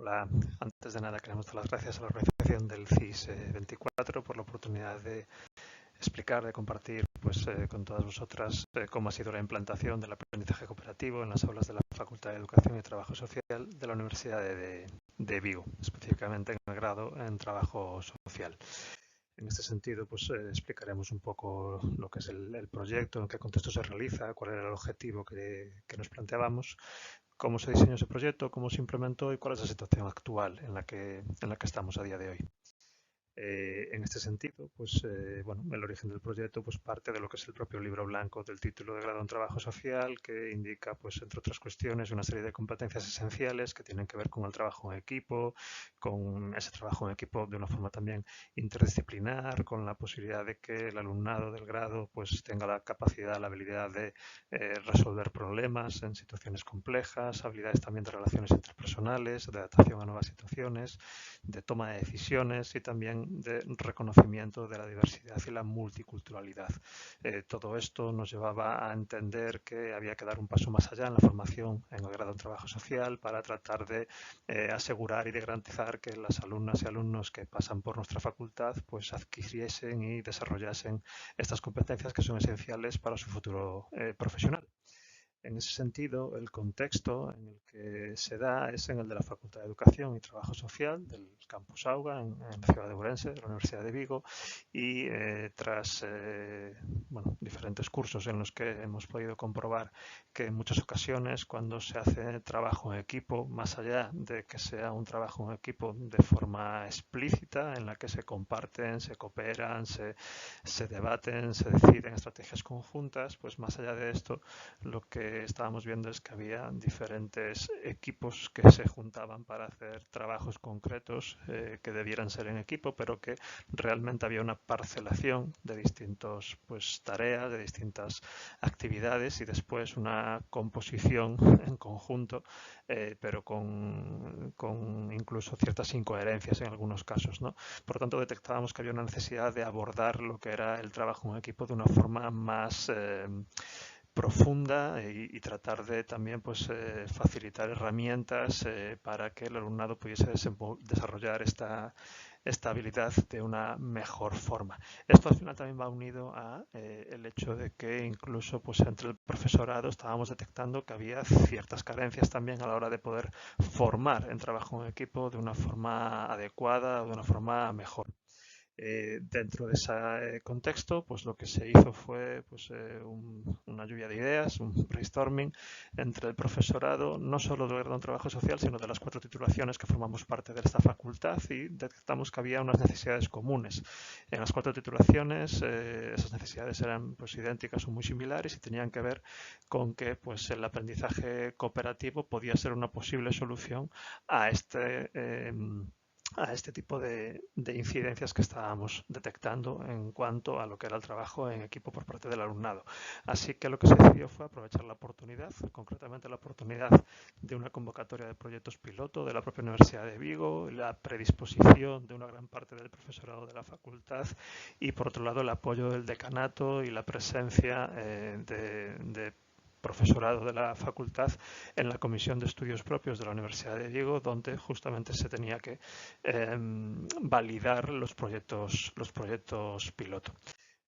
Hola, antes de nada queremos dar las gracias a la organización del CIS 24 por la oportunidad de explicar, de compartir con todas vosotras cómo ha sido la implantación del aprendizaje cooperativo en las aulas de la Facultad de Educación y Trabajo Social de la Universidad de Vigo, específicamente en el grado en Trabajo Social. En este sentido, explicaremos un poco lo que es el proyecto, en qué contexto se realiza, cuál era el objetivo que nos planteábamos, cómo se diseñó ese proyecto, cómo se implementó y cuál es la situación actual en la que estamos a día de hoy. En este sentido, el origen del proyecto parte de lo que es el propio libro blanco del título de grado en trabajo social, que indica, entre otras cuestiones, una serie de competencias esenciales que tienen que ver con el trabajo en equipo, con ese trabajo en equipo de una forma también interdisciplinar, con la posibilidad de que el alumnado del grado tenga la capacidad, la habilidad de resolver problemas en situaciones complejas, habilidades también de relaciones interpersonales, de adaptación a nuevas situaciones, de toma de decisiones y también de reconocimiento de la diversidad y la multiculturalidad. Todo esto nos llevaba a entender que había que dar un paso más allá en la formación en el grado en trabajo social para tratar de asegurar y de garantizar que las alumnas y alumnos que pasan por nuestra facultad adquiriesen y desarrollasen estas competencias que son esenciales para su futuro profesional. En ese sentido, el contexto en el que se da es en el de la Facultad de Educación y Trabajo Social del Campus Auga, en la ciudad de Ourense, de la Universidad de Vigo, y tras diferentes cursos en los que hemos podido comprobar que en muchas ocasiones cuando se hace trabajo en equipo, más allá de que sea un trabajo en equipo de forma explícita, en la que se comparten, se cooperan, se debaten, se deciden estrategias conjuntas, pues más allá de esto, lo que estábamos viendo es que había diferentes equipos que se juntaban para hacer trabajos concretos que debieran ser en equipo, pero que realmente había una parcelación de distintas tareas, de distintas actividades y después una composición en conjunto, pero con incluso ciertas incoherencias en algunos casos, ¿no? Por lo tanto, detectábamos que había una necesidad de abordar lo que era el trabajo en equipo de una forma más profunda y tratar de también facilitar herramientas para que el alumnado pudiese desarrollar esta habilidad de una mejor forma. Esto al final también va unido a el hecho de que incluso entre el profesorado estábamos detectando que había ciertas carencias también a la hora de poder formar en trabajo en equipo de una forma adecuada o de una forma mejor. Dentro de ese contexto, lo que se hizo fue una lluvia de ideas, un brainstorming entre el profesorado, no solo del grado en trabajo social, sino de las 4 titulaciones que formamos parte de esta facultad, y detectamos que había unas necesidades comunes. En las 4 titulaciones esas necesidades eran idénticas o muy similares y tenían que ver con que el aprendizaje cooperativo podía ser una posible solución a este tipo de incidencias que estábamos detectando en cuanto a lo que era el trabajo en equipo por parte del alumnado. Así que lo que se decidió fue aprovechar la oportunidad, concretamente la oportunidad de una convocatoria de proyectos piloto de la propia Universidad de Vigo, la predisposición de una gran parte del profesorado de la facultad y, por otro lado, el apoyo del decanato y la presencia de profesorado de la facultad en la Comisión de Estudios Propios de la Universidad de Vigo, donde justamente se tenía que validar los proyectos piloto.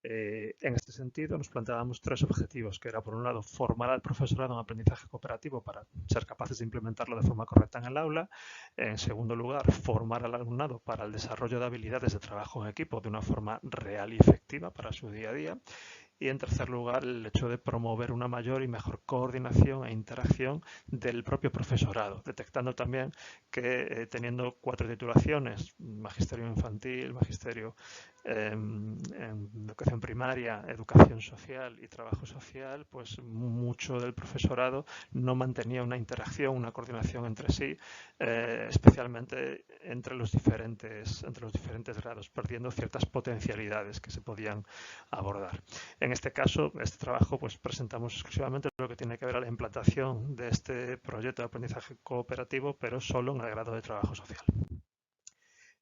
En este sentido, nos planteábamos 3 objetivos, que era, por un lado, formar al profesorado en aprendizaje cooperativo para ser capaces de implementarlo de forma correcta en el aula. En segundo lugar, formar al alumnado para el desarrollo de habilidades de trabajo en equipo de una forma real y efectiva para su día a día. Y, en tercer lugar, el hecho de promover una mayor y mejor coordinación e interacción del propio profesorado, detectando también que teniendo 4 titulaciones, magisterio infantil, magisterio en educación primaria, educación social y trabajo social, mucho del profesorado no mantenía una interacción, una coordinación entre sí, especialmente entre los diferentes grados, perdiendo ciertas potencialidades que se podían abordar. En este caso, este trabajo presentamos exclusivamente lo que tiene que ver a la implantación de este proyecto de aprendizaje cooperativo, pero solo en el grado de trabajo social.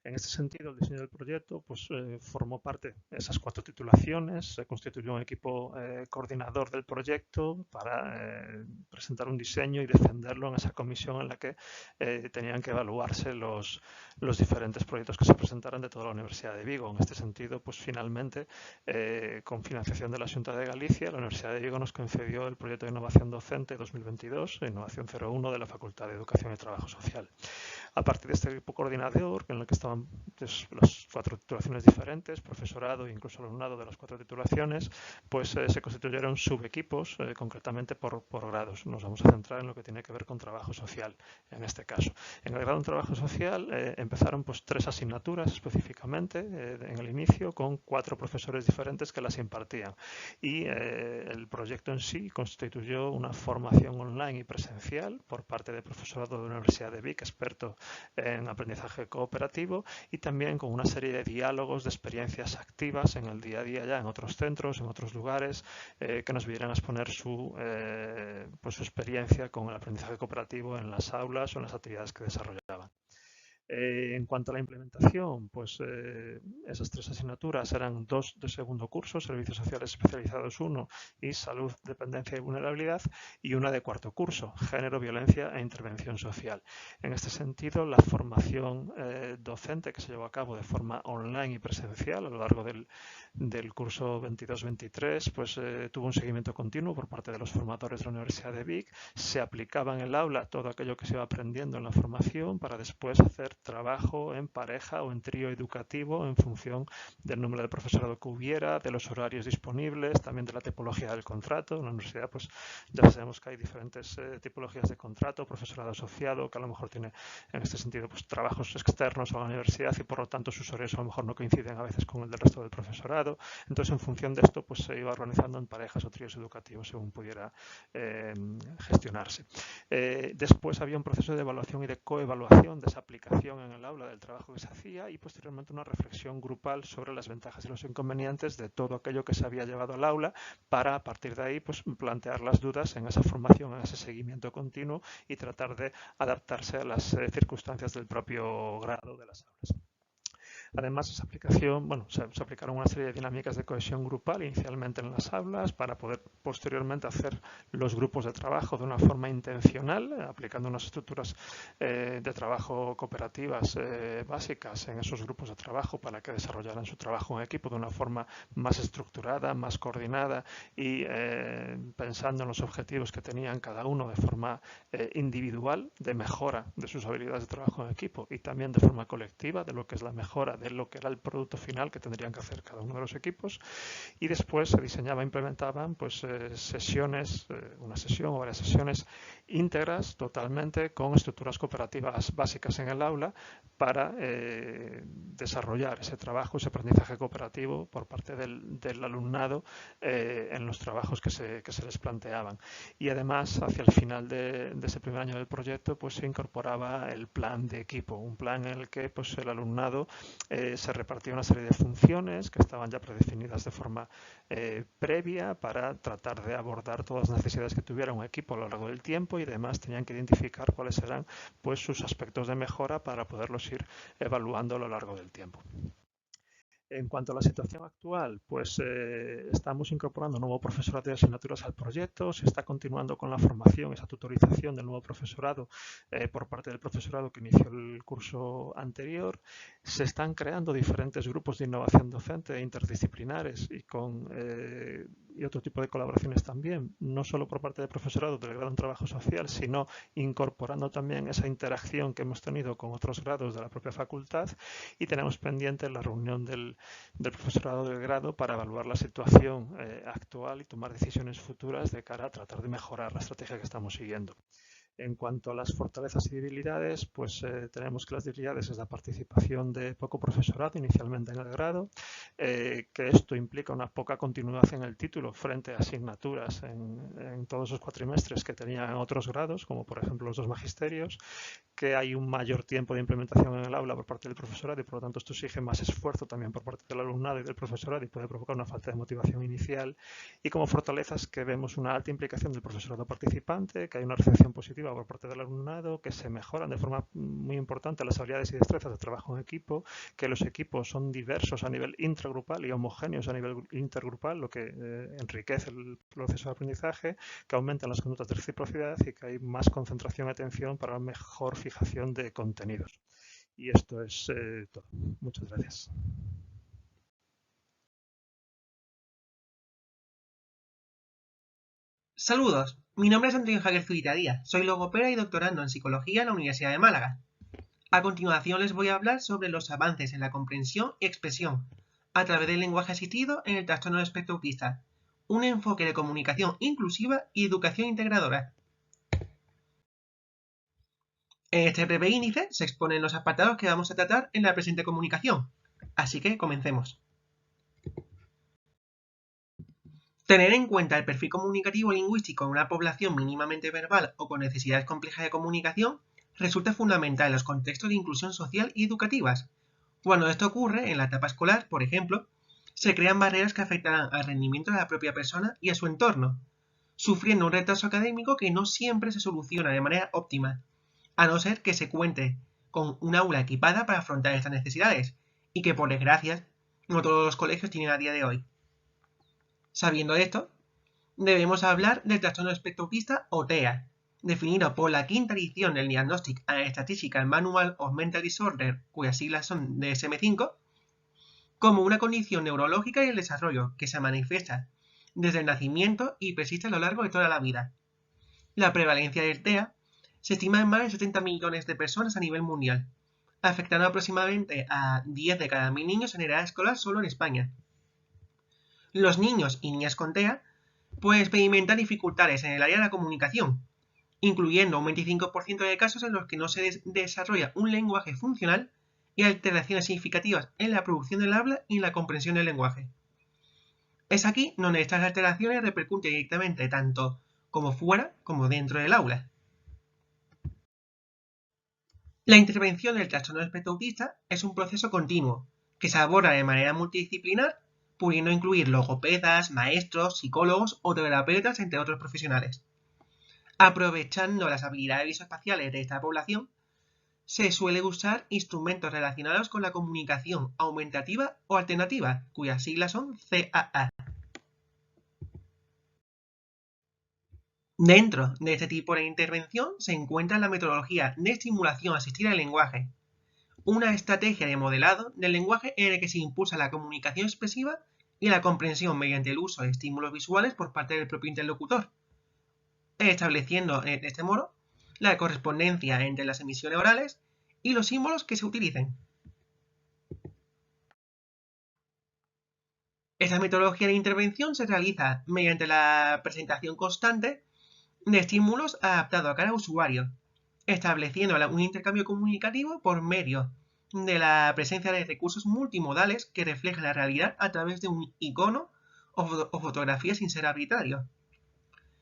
En este sentido, el diseño del proyecto pues, formó parte de esas 4 titulaciones, se constituyó un equipo coordinador del proyecto para presentar un diseño y defenderlo en esa comisión en la que tenían que evaluarse los diferentes proyectos que se presentaran de toda la Universidad de Vigo. En este sentido, pues finalmente, con financiación de la Xunta de Galicia, la Universidad de Vigo nos concedió el proyecto de innovación docente 2022, Innovación 01 de la Facultad de Educación y Trabajo Social. A partir de este equipo coordinador, en el que estaban pues, las 4 titulaciones diferentes, profesorado e incluso alumnado de las 4 titulaciones, pues se constituyeron subequipos, concretamente por grados. Nos vamos a centrar en lo que tiene que ver con trabajo social, en este caso. En el grado en trabajo social empezaron pues 3 asignaturas específicamente en el inicio, con 4 profesores diferentes que las impartían. Y el proyecto en sí constituyó una formación online y presencial por parte del profesorado de la Universidad de Vic, experto en aprendizaje cooperativo, y también con una serie de diálogos, de experiencias activas en el día a día ya en otros centros, en otros lugares, que nos vinieran a exponer su experiencia con el aprendizaje cooperativo en las aulas o en las actividades que desarrollaban. En cuanto a la implementación, pues esas 3 asignaturas eran 2 de segundo curso, Servicios Sociales Especializados 1 y Salud, Dependencia y Vulnerabilidad, y una de cuarto curso, Género, Violencia e Intervención Social. En este sentido, la formación docente que se llevó a cabo de forma online y presencial a lo largo del curso 22-23, pues tuvo un seguimiento continuo por parte de los formadores de la Universidad de Vic. Se aplicaba en el aula todo aquello que se iba aprendiendo en la formación para después hacer trabajo en pareja o en trío educativo en función del número de profesorado que hubiera, de los horarios disponibles, también de la tipología del contrato. En la universidad pues ya sabemos que hay diferentes tipologías de contrato, profesorado asociado, que a lo mejor tiene en este sentido pues trabajos externos a la universidad y por lo tanto sus horarios a lo mejor no coinciden a veces con el del resto del profesorado. Entonces en función de esto pues se iba organizando en parejas o tríos educativos según pudiera gestionarse. Después había un proceso de evaluación y de coevaluación de esa aplicación en el aula del trabajo que se hacía y posteriormente una reflexión grupal sobre las ventajas y los inconvenientes de todo aquello que se había llevado al aula para a partir de ahí pues plantear las dudas en esa formación, en ese seguimiento continuo y tratar de adaptarse a las circunstancias del propio grado de las aulas. Además, esa aplicación, bueno, se aplicaron una serie de dinámicas de cohesión grupal inicialmente en las aulas para poder posteriormente hacer los grupos de trabajo de una forma intencional, aplicando unas estructuras de trabajo cooperativas básicas en esos grupos de trabajo para que desarrollaran su trabajo en equipo de una forma más estructurada, más coordinada y pensando en los objetivos que tenían cada uno de forma individual de mejora de sus habilidades de trabajo en equipo y también de forma colectiva de lo que es la mejora de lo que era el producto final que tendrían que hacer cada uno de los equipos. Y después se diseñaba e implementaban pues sesiones, una sesión o varias sesiones íntegras totalmente con estructuras cooperativas básicas en el aula para desarrollar ese trabajo, ese aprendizaje cooperativo por parte del alumnado en los trabajos que se les planteaban. Y además, hacia el final de ese primer año del proyecto, pues se incorporaba el plan de equipo, un plan en el que pues el alumnado se repartía una serie de funciones que estaban ya predefinidas de forma previa para tratar de abordar todas las necesidades que tuviera un equipo a lo largo del tiempo y además tenían que identificar cuáles eran pues sus aspectos de mejora para poderlos ir evaluando a lo largo del tiempo. En cuanto a la situación actual, pues estamos incorporando nuevo profesorado de asignaturas al proyecto, se está continuando con la formación, esa tutorización del nuevo profesorado por parte del profesorado que inició el curso anterior. Se están creando diferentes grupos de innovación docente interdisciplinares y otro tipo de colaboraciones también, no solo por parte del profesorado del grado en trabajo social, sino incorporando también esa interacción que hemos tenido con otros grados de la propia facultad y tenemos pendiente la reunión del profesorado del grado para evaluar la situación actual y tomar decisiones futuras de cara a tratar de mejorar la estrategia que estamos siguiendo. En cuanto a las fortalezas y debilidades, pues tenemos que las debilidades es la participación de poco profesorado inicialmente en el grado, que esto implica una poca continuidad en el título frente a asignaturas en todos los cuatrimestres que tenían otros grados, como por ejemplo los 2 magisterios, que hay un mayor tiempo de implementación en el aula por parte del profesorado y por lo tanto esto exige más esfuerzo también por parte del alumnado y del profesorado y puede provocar una falta de motivación inicial. Y como fortalezas que vemos una alta implicación del profesorado participante, que hay una recepción positiva iniciativa por parte del alumnado, que se mejoran de forma muy importante las habilidades y destrezas de trabajo en equipo, que los equipos son diversos a nivel intragrupal y homogéneos a nivel intergrupal, lo que enriquece el proceso de aprendizaje, que aumentan las conductas de reciprocidad y que hay más concentración y atención para la mejor fijación de contenidos. Y esto es todo. Muchas gracias. Saludos, mi nombre es Antonio Javier Zubita Díaz, soy logopeda y doctorando en Psicología en la Universidad de Málaga. A continuación les voy a hablar sobre los avances en la comprensión y expresión a través del lenguaje asistido en el trastorno del espectro autista, un enfoque de comunicación inclusiva y educación integradora. En este breve índice se exponen los apartados que vamos a tratar en la presente comunicación, así que comencemos. Tener en cuenta el perfil comunicativo lingüístico en una población mínimamente verbal o con necesidades complejas de comunicación resulta fundamental en los contextos de inclusión social y educativas. Cuando esto ocurre en la etapa escolar, por ejemplo, se crean barreras que afectarán al rendimiento de la propia persona y a su entorno, sufriendo un retraso académico que no siempre se soluciona de manera óptima, a no ser que se cuente con un aula equipada para afrontar estas necesidades, y que por desgracia no todos los colegios tienen a día de hoy. Sabiendo esto, debemos hablar del trastorno espectro autista o TEA, definido por la quinta edición del Diagnostic and Statistical Manual of Mental Disorder, cuyas siglas son DSM-5, como una condición neurológica y el desarrollo que se manifiesta desde el nacimiento y persiste a lo largo de toda la vida. La prevalencia del TEA se estima en más de 70 millones de personas a nivel mundial, afectando aproximadamente a 10 de cada 1000 niños en edad escolar solo en España. Los niños y niñas con TEA pueden experimentar dificultades en el área de la comunicación, incluyendo un 25% de casos en los que no se desarrolla un lenguaje funcional y alteraciones significativas en la producción del habla y en la comprensión del lenguaje. Es aquí donde estas alteraciones repercuten directamente tanto como fuera como dentro del aula. La intervención del trastorno del espectro autista es un proceso continuo que se aborda de manera multidisciplinar, pudiendo incluir logopedas, maestros, psicólogos o terapeutas, entre otros profesionales. Aprovechando las habilidades visoespaciales de esta población, se suele usar instrumentos relacionados con la comunicación aumentativa o alternativa, cuyas siglas son CAA. Dentro de este tipo de intervención se encuentra la metodología de estimulación asistida al lenguaje, una estrategia de modelado del lenguaje en el que se impulsa la comunicación expresiva y la comprensión mediante el uso de estímulos visuales por parte del propio interlocutor, estableciendo de este modo la correspondencia entre las emisiones orales y los símbolos que se utilicen. Esta metodología de intervención se realiza mediante la presentación constante de estímulos adaptados a cada usuario, estableciendo un intercambio comunicativo por medio de la presencia de recursos multimodales que reflejan la realidad a través de un icono o fotografía sin ser arbitrario.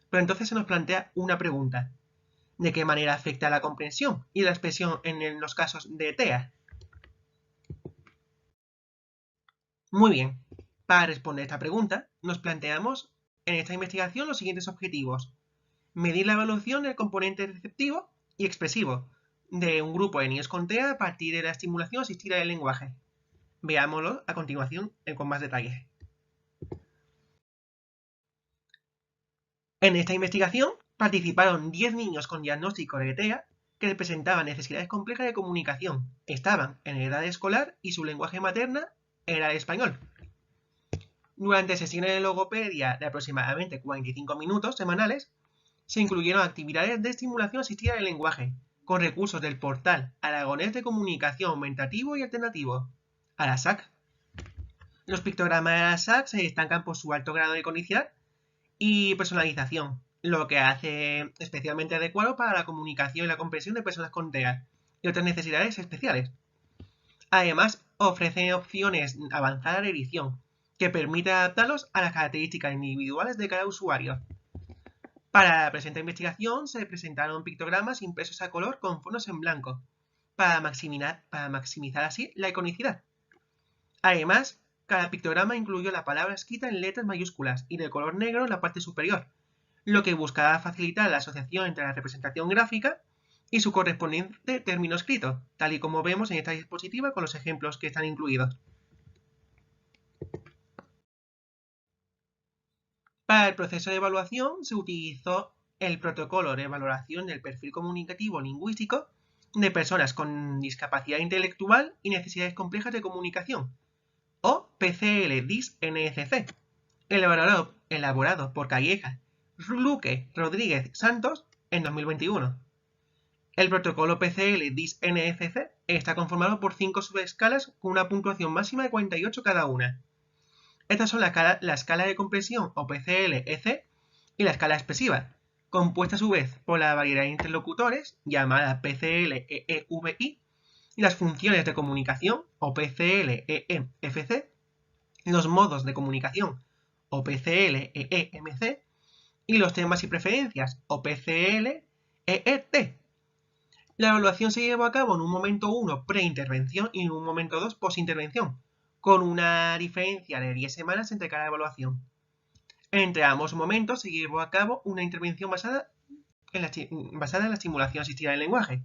Pero entonces se nos plantea una pregunta: ¿de qué manera afecta la comprensión y la expresión en los casos de TEA? Muy bien, para responder esta pregunta, nos planteamos en esta investigación los siguientes objetivos: medir la evolución del componente receptivo y expresivo de un grupo de niños con TEA a partir de la estimulación asistida del lenguaje. Veámoslo a continuación con más detalle. En esta investigación participaron 10 niños con diagnóstico de TEA que presentaban necesidades complejas de comunicación, estaban en edad escolar y su lenguaje materna era el español. Durante sesiones de logopedia de aproximadamente 45 minutos semanales, se incluyeron actividades de estimulación asistida del lenguaje, con recursos del portal aragonés de comunicación aumentativo y alternativo, ARASAC. Los pictogramas de ARASAC se destacan por su alto grado de iconicidad y personalización, lo que hace especialmente adecuado para la comunicación y la comprensión de personas con TEA y otras necesidades especiales. Además, ofrecen opciones avanzadas de edición, que permiten adaptarlos a las características individuales de cada usuario. Para la presente investigación se presentaron pictogramas impresos a color con fondos en blanco, para maximizar así la iconicidad. Además, cada pictograma incluyó la palabra escrita en letras mayúsculas y de color negro en la parte superior, lo que busca facilitar la asociación entre la representación gráfica y su correspondiente término escrito, tal y como vemos en esta diapositiva con los ejemplos que están incluidos. Para el proceso de evaluación se utilizó el protocolo de valoración del perfil comunicativo lingüístico de personas con discapacidad intelectual y necesidades complejas de comunicación, o PCL-DIS-NSC, elaborado por Calleja, Luque, Rodríguez, Santos en 2021. El protocolo PCL-DIS-NSC está conformado por 5 subescalas con una puntuación máxima de 48 cada una. Estas son la escala de comprensión o PCL-EC y la escala expresiva, compuesta a su vez por la variedad de interlocutores, llamada PCL-EEVI, y las funciones de comunicación o PCL-EEFC, los modos de comunicación o PCL-EEMC y los temas y preferencias o PCL-EET. La evaluación se llevó a cabo en un momento 1 preintervención y en un momento 2 postintervención, con una diferencia de 10 semanas entre cada evaluación. Entre ambos momentos se llevó a cabo una intervención basada en la estimulación asistida del lenguaje.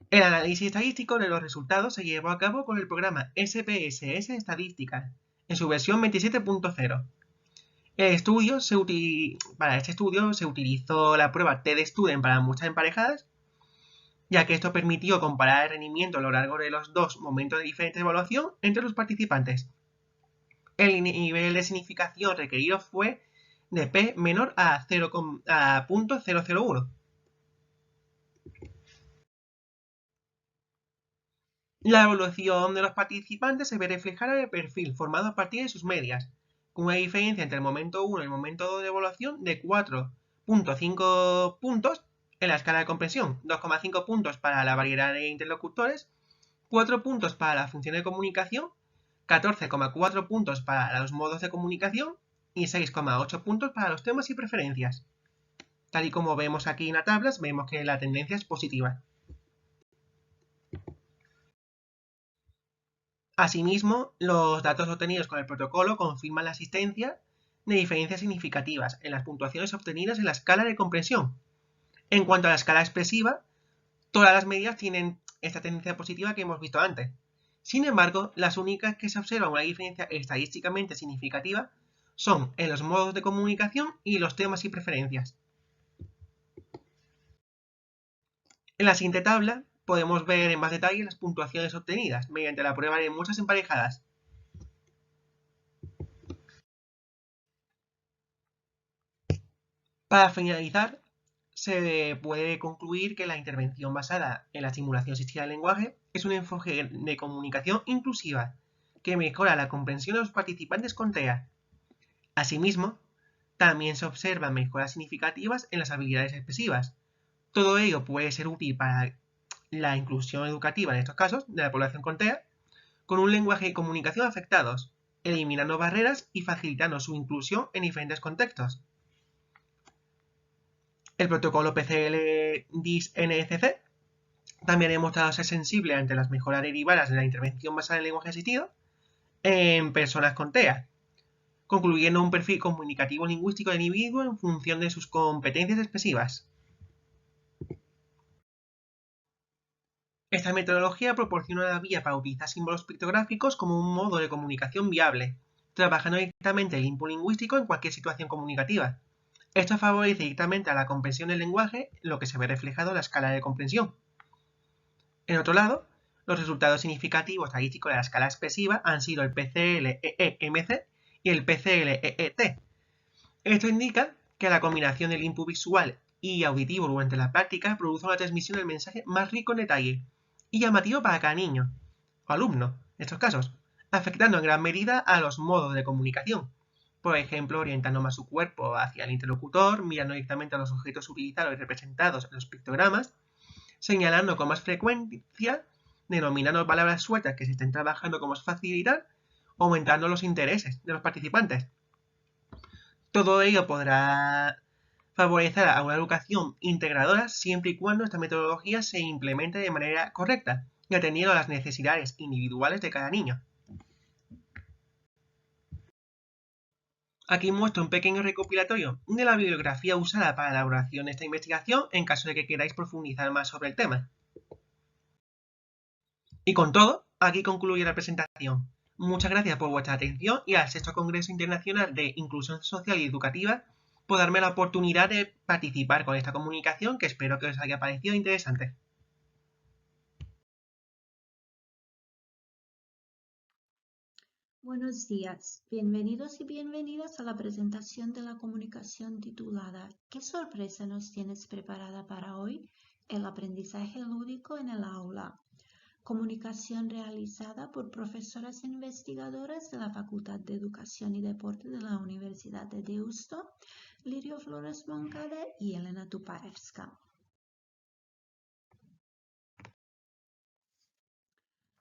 El análisis estadístico de los resultados se llevó a cabo con el programa SPSS Estadística, en su versión 27.0. Para este estudio se utilizó la prueba TED-Student para muestras emparejadas, ya que esto permitió comparar el rendimiento a lo largo de los dos momentos de diferente evaluación entre los participantes. El nivel de significación requerido fue de P menor a 0,001. La evaluación de los participantes se ve reflejada en el perfil formado a partir de sus medias, con una diferencia entre el momento 1 y el momento 2 de evaluación de 4,5 puntos en la escala de comprensión, 2,5 puntos para la variedad de interlocutores, 4 puntos para la función de comunicación, 14,4 puntos para los modos de comunicación y 6,8 puntos para los temas y preferencias. Tal y como vemos aquí en la tabla, vemos que la tendencia es positiva. Asimismo, los datos obtenidos con el protocolo confirman la existencia de diferencias significativas en las puntuaciones obtenidas en la escala de comprensión. En cuanto a la escala expresiva, todas las medidas tienen esta tendencia positiva que hemos visto antes. Sin embargo, las únicas que se observa una diferencia estadísticamente significativa son en los modos de comunicación y los temas y preferencias. En la siguiente tabla podemos ver en más detalle las puntuaciones obtenidas mediante la prueba de muestras emparejadas. Para finalizar, se puede concluir que la intervención basada en la estimulación asistida del lenguaje es un enfoque de comunicación inclusiva que mejora la comprensión de los participantes con TEA. Asimismo, también se observan mejoras significativas en las habilidades expresivas. Todo ello puede ser útil para la inclusión educativa en estos casos de la población con TEA, con un lenguaje de comunicación afectados, eliminando barreras y facilitando su inclusión en diferentes contextos. El protocolo PCL-DIS-NSC también ha demostrado ser sensible ante las mejoras derivadas de la intervención basada en lenguaje asistido en personas con TEA, concluyendo un perfil comunicativo lingüístico del individuo en función de sus competencias expresivas. Esta metodología proporciona una vía para utilizar símbolos pictográficos como un modo de comunicación viable, trabajando directamente el input lingüístico en cualquier situación comunicativa. Esto favorece directamente a la comprensión del lenguaje, lo que se ve reflejado en la escala de comprensión. En otro lado, los resultados significativos estadísticos de la escala expresiva han sido el PCL-EEMC y el PCL-EET. Esto indica que la combinación del input visual y auditivo durante la práctica produce una transmisión del mensaje más rico en detalle y llamativo para cada niño o alumno, en estos casos, afectando en gran medida a los modos de comunicación. Por ejemplo, orientando más su cuerpo hacia el interlocutor, mirando directamente a los objetos utilizados y representados en los pictogramas, señalando con más frecuencia, denominando palabras sueltas que se estén trabajando con más facilidad, aumentando los intereses de los participantes. Todo ello podrá favorecer a una educación integradora siempre y cuando esta metodología se implemente de manera correcta y atendiendo a las necesidades individuales de cada niño. Aquí muestro un pequeño recopilatorio de la bibliografía usada para la elaboración de esta investigación en caso de que queráis profundizar más sobre el tema. Y con todo, aquí concluye la presentación. Muchas gracias por vuestra atención y al Sexto Congreso Internacional de Inclusión Social y Educativa por darme la oportunidad de participar con esta comunicación que espero que os haya parecido interesante. Buenos días, bienvenidos y bienvenidas a la presentación de la comunicación titulada ¿Qué sorpresa nos tienes preparada para hoy? El aprendizaje lúdico en el aula. Comunicación realizada por profesoras e investigadoras de la Facultad de Educación y Deporte de la Universidad de Deusto, Lirio Flores Moncada y Elena Tuparevska.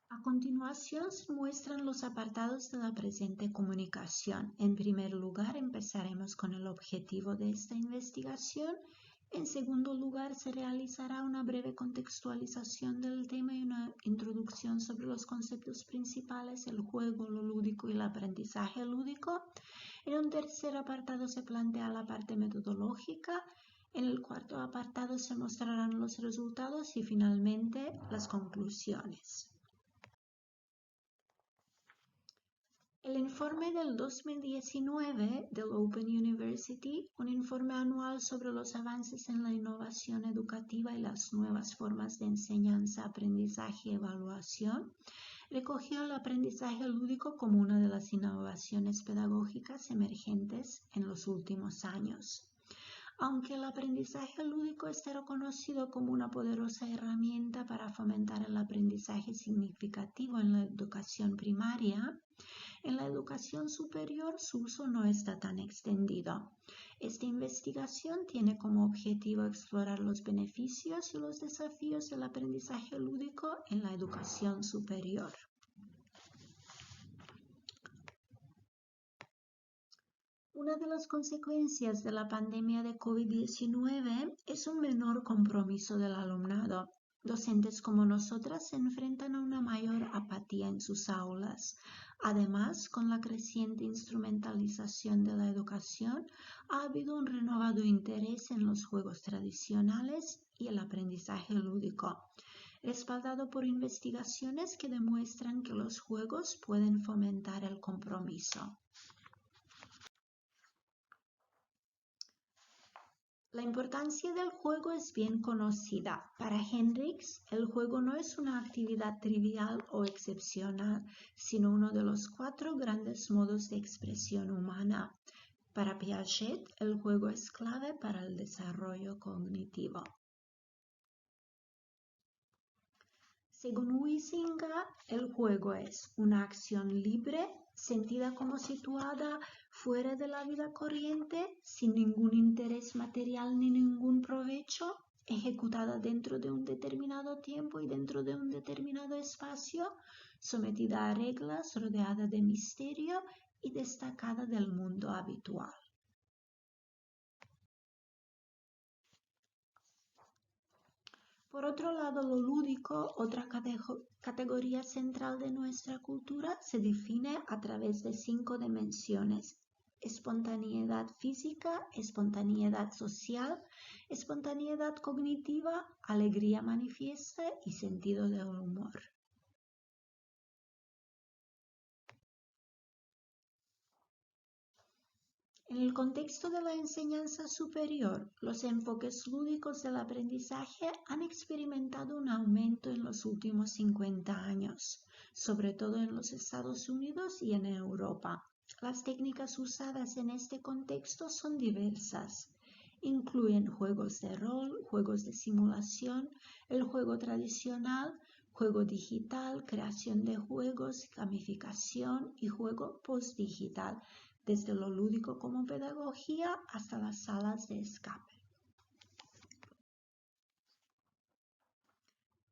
A continuación se muestran los apartados de la presente comunicación. En primer lugar, empezaremos con el objetivo de esta investigación. En segundo lugar, se realizará una breve contextualización del tema y una introducción sobre los conceptos principales, el juego, lo lúdico y el aprendizaje lúdico. En un tercer apartado se plantea la parte metodológica. En el cuarto apartado se mostrarán los resultados y finalmente las conclusiones. El informe del 2019 del Open University, un informe anual sobre los avances en la innovación educativa y las nuevas formas de enseñanza, aprendizaje y evaluación, recogió el aprendizaje lúdico como una de las innovaciones pedagógicas emergentes en los últimos años. Aunque el aprendizaje lúdico está reconocido como una poderosa herramienta para fomentar el aprendizaje significativo en la educación primaria, en la educación superior su uso no está tan extendido. Esta investigación tiene como objetivo explorar los beneficios y los desafíos del aprendizaje lúdico en la educación superior. Una de las consecuencias de la pandemia de COVID-19 es un menor compromiso del alumnado. Docentes como nosotras se enfrentan a una mayor apatía en sus aulas. Además, con la creciente instrumentalización de la educación, ha habido un renovado interés en los juegos tradicionales y el aprendizaje lúdico, respaldado por investigaciones que demuestran que los juegos pueden fomentar el compromiso. La importancia del juego es bien conocida. Para Hendricks, el juego no es una actividad trivial o excepcional, sino uno de los 4 grandes modos de expresión humana. Para Piaget, el juego es clave para el desarrollo cognitivo. Según Huizinga, el juego es una acción libre, sentida como situada fuera de la vida corriente, sin ningún interés material ni ningún provecho, ejecutada dentro de un determinado tiempo y dentro de un determinado espacio, sometida a reglas, rodeada de misterio y destacada del mundo habitual. Por otro lado, lo lúdico, otra categoría central de nuestra cultura, se define a través de 5 dimensiones: espontaneidad física, espontaneidad social, espontaneidad cognitiva, alegría manifiesta y sentido del humor. En el contexto de la enseñanza superior, los enfoques lúdicos del aprendizaje han experimentado un aumento en los últimos 50 años, sobre todo en los Estados Unidos y en Europa. Las técnicas usadas en este contexto son diversas. Incluyen juegos de rol, juegos de simulación, el juego tradicional, juego digital, creación de juegos, gamificación y juego postdigital, desde lo lúdico como pedagogía hasta las salas de escape.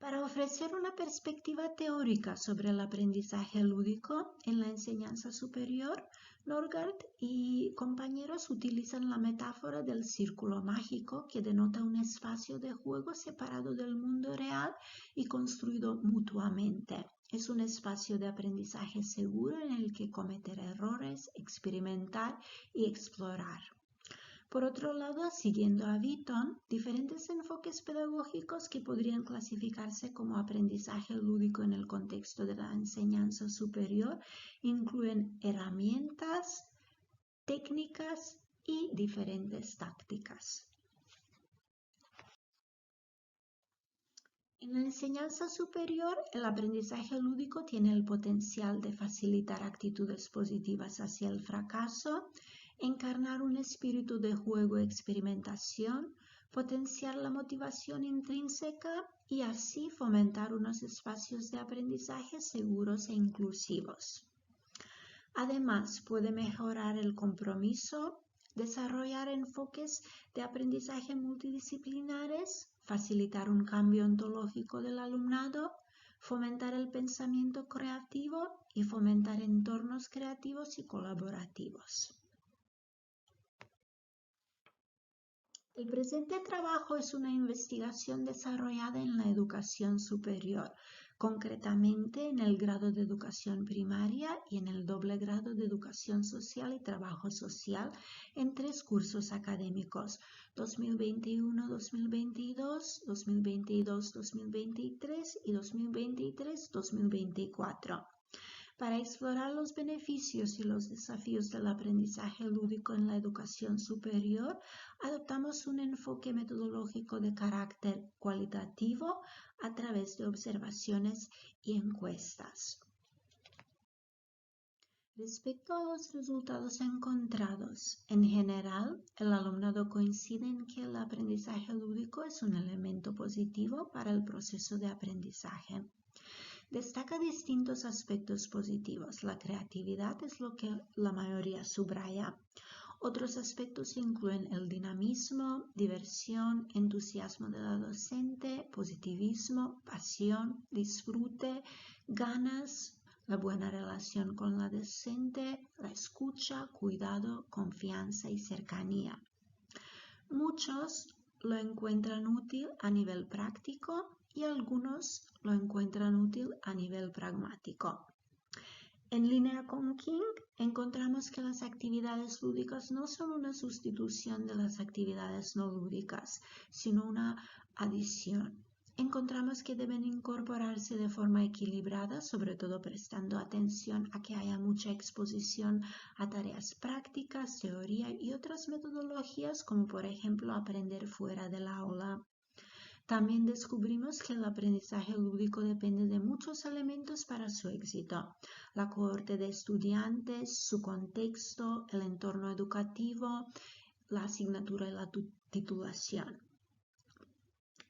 Para ofrecer una perspectiva teórica sobre el aprendizaje lúdico en la enseñanza superior, Norgaard y compañeros utilizan la metáfora del círculo mágico, que denota un espacio de juego separado del mundo real y construido mutuamente. Es un espacio de aprendizaje seguro en el que cometer errores, experimentar y explorar. Por otro lado, siguiendo a Beaton, diferentes enfoques pedagógicos que podrían clasificarse como aprendizaje lúdico en el contexto de la enseñanza superior incluyen herramientas, técnicas y diferentes tácticas. En la enseñanza superior, el aprendizaje lúdico tiene el potencial de facilitar actitudes positivas hacia el fracaso, encarnar un espíritu de juego y experimentación, potenciar la motivación intrínseca y así fomentar unos espacios de aprendizaje seguros e inclusivos. Además, puede mejorar el compromiso, desarrollar enfoques de aprendizaje multidisciplinares, facilitar un cambio ontológico del alumnado, fomentar el pensamiento creativo y fomentar entornos creativos y colaborativos. El presente trabajo es una investigación desarrollada en la educación superior, concretamente en el grado de educación primaria y en el doble grado de educación social y trabajo social en 3 cursos académicos, 2021-2022, 2022-2023 y 2023-2024. Para explorar los beneficios y los desafíos del aprendizaje lúdico en la educación superior, adoptamos un enfoque metodológico de carácter cualitativo a través de observaciones y encuestas. Respecto a los resultados encontrados, en general, el alumnado coincide en que el aprendizaje lúdico es un elemento positivo para el proceso de aprendizaje. Destaca distintos aspectos positivos. La creatividad es lo que la mayoría subraya. Otros aspectos incluyen el dinamismo, diversión, entusiasmo de la docente, positivismo, pasión, disfrute, ganas, la buena relación con la docente, la escucha, cuidado, confianza y cercanía. Muchos lo encuentran útil a nivel práctico y algunos lo encuentran útil a nivel pragmático. En línea con King, encontramos que las actividades lúdicas no son una sustitución de las actividades no lúdicas, sino una adición. Encontramos que deben incorporarse de forma equilibrada, sobre todo prestando atención a que haya mucha exposición a tareas prácticas, teoría y otras metodologías, como por ejemplo aprender fuera del aula. También descubrimos que el aprendizaje lúdico depende de muchos elementos para su éxito: la cohorte de estudiantes, su contexto, el entorno educativo, la asignatura y la titulación.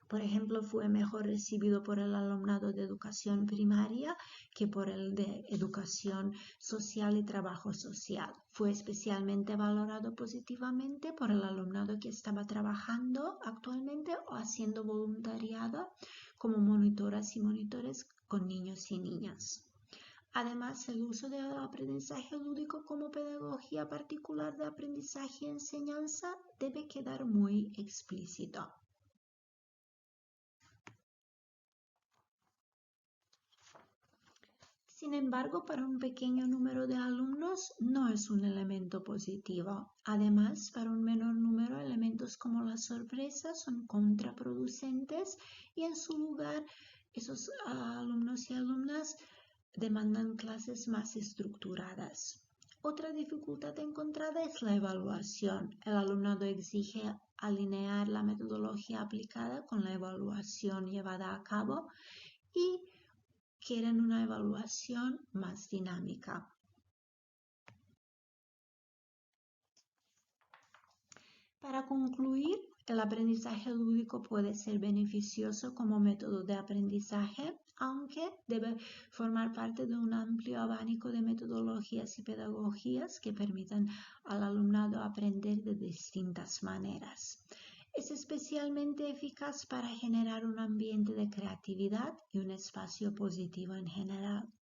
Por ejemplo, fue mejor recibido por el alumnado de educación primaria que por el de educación social y trabajo social. Fue especialmente valorado positivamente por el alumnado que estaba trabajando actualmente o haciendo voluntariado como monitoras y monitores con niños y niñas. Además, el uso del aprendizaje lúdico como pedagogía particular de aprendizaje y enseñanza debe quedar muy explícito. Sin embargo, para un pequeño número de alumnos no es un elemento positivo. Además, para un menor número, elementos como la sorpresa son contraproducentes y en su lugar, esos alumnos y alumnas demandan clases más estructuradas. Otra dificultad encontrada es la evaluación. El alumnado exige alinear la metodología aplicada con la evaluación llevada a cabo y quieren una evaluación más dinámica. Para concluir, el aprendizaje lúdico puede ser beneficioso como método de aprendizaje, aunque debe formar parte de un amplio abanico de metodologías y pedagogías que permitan al alumnado aprender de distintas maneras. Es especialmente eficaz para generar un ambiente de creatividad y un espacio positivo en general.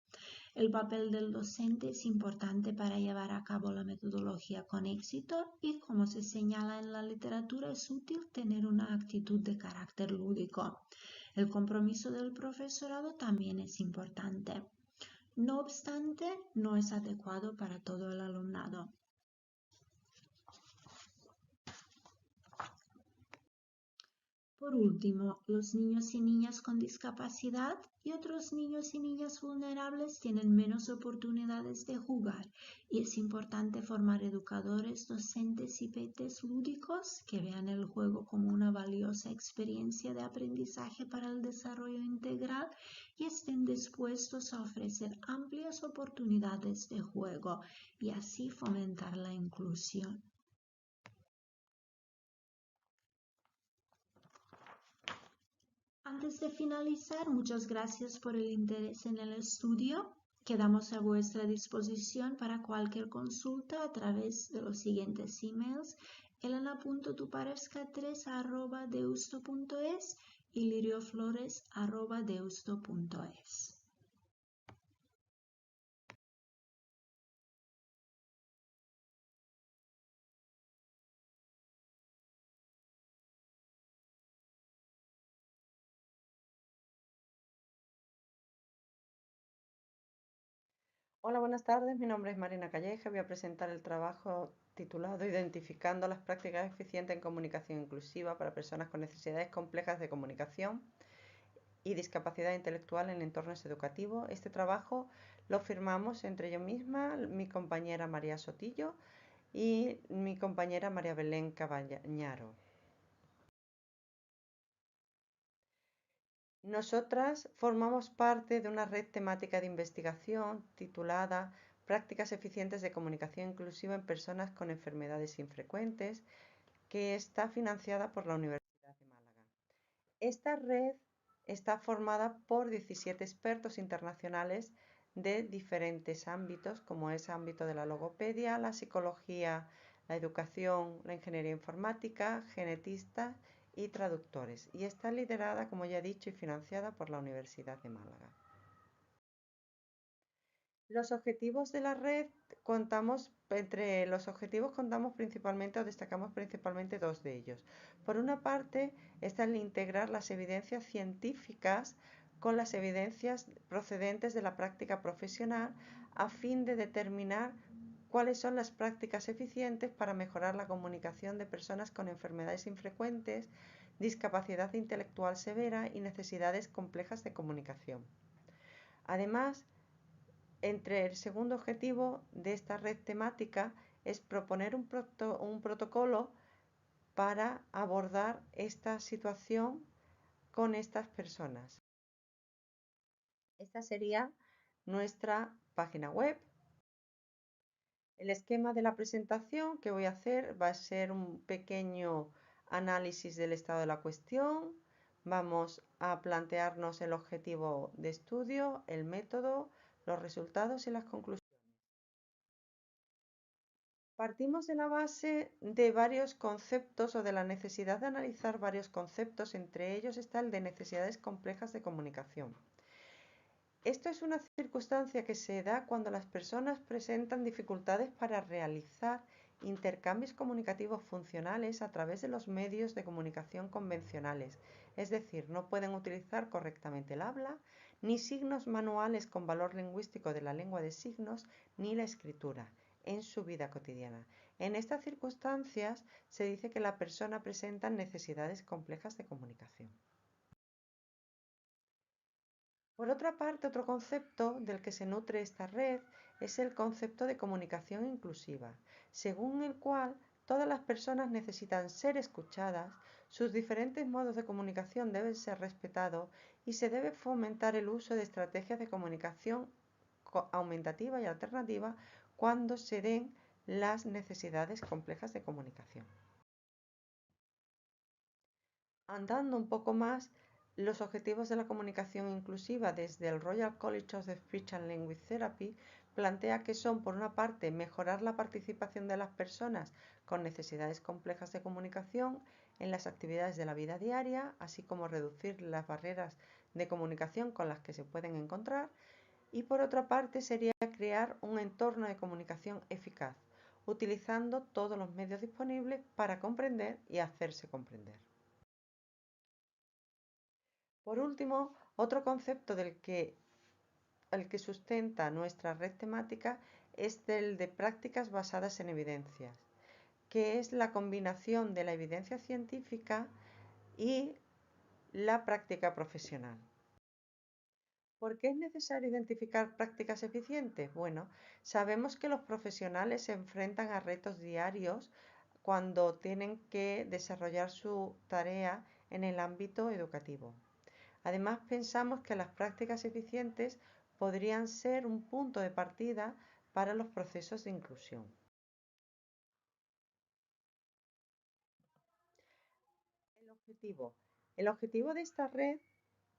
El papel del docente es importante para llevar a cabo la metodología con éxito y, como se señala en la literatura, es útil tener una actitud de carácter lúdico. El compromiso del profesorado también es importante. No obstante, no es adecuado para todo el alumnado. Por último, los niños y niñas con discapacidad y otros niños y niñas vulnerables tienen menos oportunidades de jugar y es importante formar educadores, docentes y PTs lúdicos que vean el juego como una valiosa experiencia de aprendizaje para el desarrollo integral y estén dispuestos a ofrecer amplias oportunidades de juego y así fomentar la inclusión. Antes de finalizar, muchas gracias por el interés en el estudio. Quedamos a vuestra disposición para cualquier consulta a través de los siguientes emails: elena.tuparesca3@deusto.es y lirioflores@deusto.es. Hola, buenas tardes. Mi nombre es Marina Calleja. Voy a presentar el trabajo titulado Identificando las prácticas eficientes en comunicación inclusiva para personas con necesidades complejas de comunicación y discapacidad intelectual en entornos educativos. Este trabajo lo firmamos entre yo misma, mi compañera María Sotillo y mi compañera María Belén Cabañaro. Nosotras formamos parte de una red temática de investigación titulada Prácticas eficientes de comunicación inclusiva en personas con enfermedades infrecuentes, que está financiada por la Universidad de Málaga. Esta red está formada por 17 expertos internacionales de diferentes ámbitos, como es el ámbito de la logopedia, la psicología, la educación, la ingeniería informática, genetistas y traductores, y está liderada, como ya he dicho, y financiada por la Universidad de Málaga. Los objetivos de la red entre los objetivos contamos principalmente o destacamos principalmente dos de ellos. Por una parte está el integrar las evidencias científicas con las evidencias procedentes de la práctica profesional a fin de determinar cuáles son las prácticas eficientes para mejorar la comunicación de personas con enfermedades infrecuentes, discapacidad intelectual severa y necesidades complejas de comunicación. Además, entre el segundo objetivo de esta red temática es proponer un protocolo para abordar esta situación con estas personas. Esta sería nuestra página web. El esquema de la presentación que voy a hacer va a ser un pequeño análisis del estado de la cuestión. Vamos a plantearnos el objetivo de estudio, el método, los resultados y las conclusiones. Partimos de la base de varios conceptos o de la necesidad de analizar varios conceptos, entre ellos está el de necesidades complejas de comunicación. Esto es una circunstancia que se da cuando las personas presentan dificultades para realizar intercambios comunicativos funcionales a través de los medios de comunicación convencionales, es decir, no pueden utilizar correctamente el habla, ni signos manuales con valor lingüístico de la lengua de signos, ni la escritura en su vida cotidiana. En estas circunstancias se dice que la persona presenta necesidades complejas de comunicación. Por otra parte, otro concepto del que se nutre esta red es el concepto de comunicación inclusiva, según el cual todas las personas necesitan ser escuchadas, sus diferentes modos de comunicación deben ser respetados y se debe fomentar el uso de estrategias de comunicación aumentativa y alternativa cuando se den las necesidades complejas de comunicación. Andando un poco más, los objetivos de la comunicación inclusiva desde el Royal College of Speech and Language Therapy plantea que son, por una parte, mejorar la participación de las personas con necesidades complejas de comunicación en las actividades de la vida diaria, así como reducir las barreras de comunicación con las que se pueden encontrar, y por otra parte sería crear un entorno de comunicación eficaz, utilizando todos los medios disponibles para comprender y hacerse comprender. Por último, otro concepto el que sustenta nuestra red temática es el de prácticas basadas en evidencias, que es la combinación de la evidencia científica y la práctica profesional. ¿Por qué es necesario identificar prácticas eficientes? Bueno, sabemos que los profesionales se enfrentan a retos diarios cuando tienen que desarrollar su tarea en el ámbito educativo. Además, pensamos que las prácticas eficientes podrían ser un punto de partida para los procesos de inclusión. El objetivo de esta red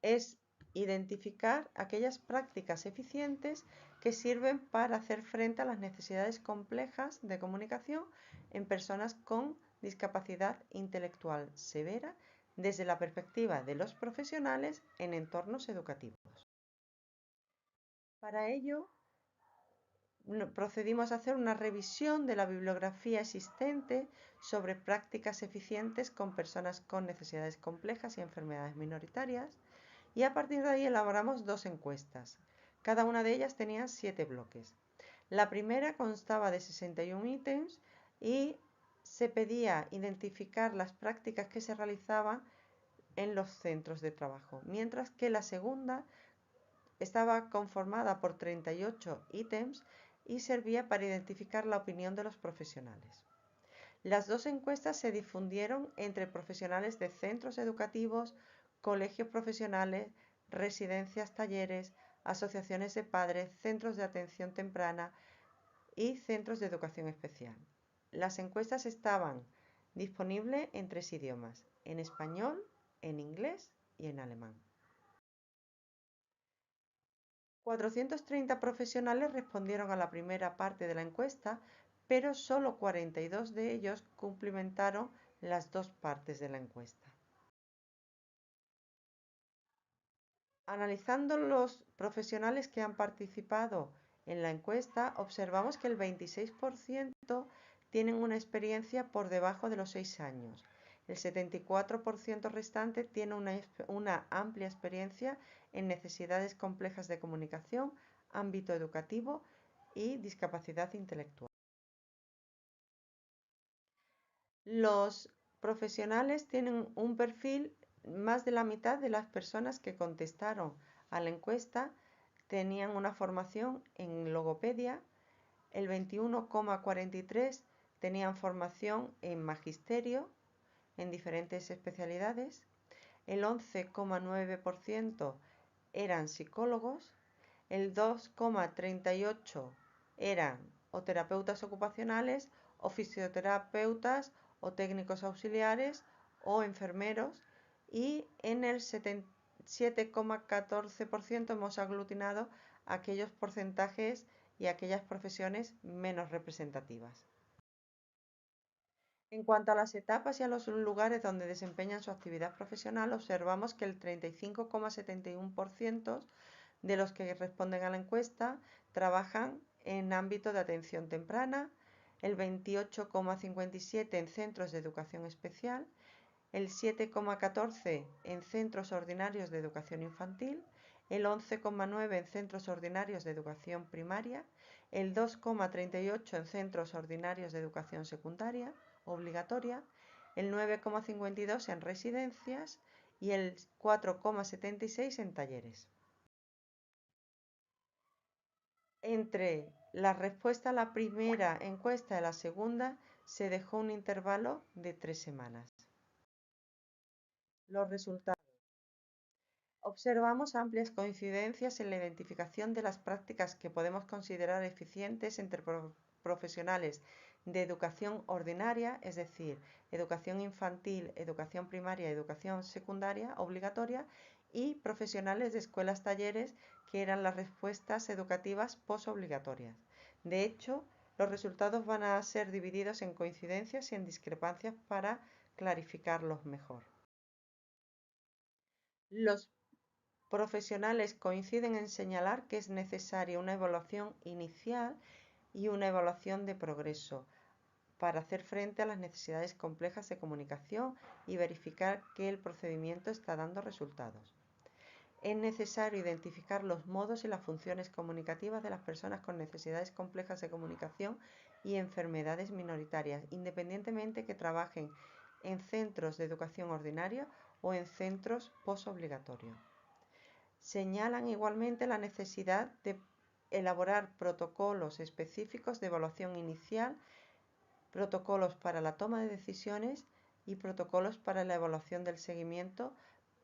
es identificar aquellas prácticas eficientes que sirven para hacer frente a las necesidades complejas de comunicación en personas con discapacidad intelectual severa desde la perspectiva de los profesionales en entornos educativos. Para ello, procedimos a hacer una revisión de la bibliografía existente sobre prácticas eficientes con personas con necesidades complejas y enfermedades minoritarias, y a partir de ahí elaboramos 2 encuestas. Cada una de ellas tenía 7 bloques. La primera constaba de 61 ítems y se pedía identificar las prácticas que se realizaban en los centros de trabajo, mientras que la segunda estaba conformada por 38 ítems y servía para identificar la opinión de los profesionales. Las 2 encuestas se difundieron entre profesionales de centros educativos, colegios profesionales, residencias, talleres, asociaciones de padres, centros de atención temprana y centros de educación especial. Las encuestas estaban disponibles en 3 idiomas, en español, en inglés y en alemán. 430 profesionales respondieron a la primera parte de la encuesta, pero solo 42 de ellos cumplimentaron las 2 partes de la encuesta. Analizando los profesionales que han participado en la encuesta, observamos que el 26% tienen una experiencia por debajo de los 6 años. El 74% restante tiene una amplia experiencia en necesidades complejas de comunicación, ámbito educativo y discapacidad intelectual. Los profesionales tienen un perfil, más de la mitad de las personas que contestaron a la encuesta tenían una formación en logopedia, el 21,43% tenían formación en magisterio, en diferentes especialidades, el 11,9% eran psicólogos, el 2,38% eran o terapeutas ocupacionales o fisioterapeutas o técnicos auxiliares o enfermeros, y en el 7,14% hemos aglutinado aquellos porcentajes y aquellas profesiones menos representativas. En cuanto a las etapas y a los lugares donde desempeñan su actividad profesional, observamos que el 35,71% de los que responden a la encuesta trabajan en ámbito de atención temprana, el 28,57% en centros de educación especial, el 7,14% en centros ordinarios de educación infantil, el 11,9% en centros ordinarios de educación primaria, el 2,38% en centros ordinarios de educación secundaria obligatoria, el 9,52% en residencias y el 4,76% en talleres. Entre la respuesta a la primera encuesta y la segunda se dejó un intervalo de 3 semanas. Los resultados. Observamos amplias coincidencias en la identificación de las prácticas que podemos considerar eficientes entre profesionales de educación ordinaria, es decir, educación infantil, educación primaria y educación secundaria obligatoria, y profesionales de escuelas talleres, que eran las respuestas educativas posobligatorias. De hecho, los resultados van a ser divididos en coincidencias y en discrepancias para clarificarlos mejor. Los profesionales coinciden en señalar que es necesaria una evaluación inicial y una evaluación de progreso para hacer frente a las necesidades complejas de comunicación y verificar que el procedimiento está dando resultados. Es necesario identificar los modos y las funciones comunicativas de las personas con necesidades complejas de comunicación y enfermedades minoritarias, independientemente que trabajen en centros de educación ordinaria o en centros postobligatorios. Señalan igualmente la necesidad de elaborar protocolos específicos de evaluación inicial, protocolos para la toma de decisiones y protocolos para la evaluación del seguimiento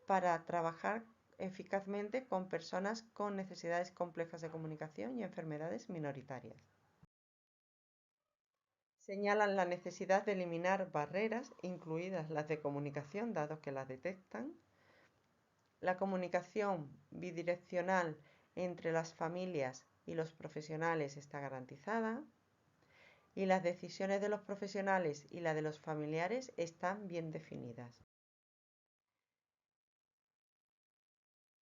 para trabajar eficazmente con personas con necesidades complejas de comunicación y enfermedades minoritarias. Señalan la necesidad de eliminar barreras, incluidas las de comunicación, dado que las detectan. La comunicación bidireccional entre las familias y los profesionales está garantizada. Y las decisiones de los profesionales y las de los familiares están bien definidas.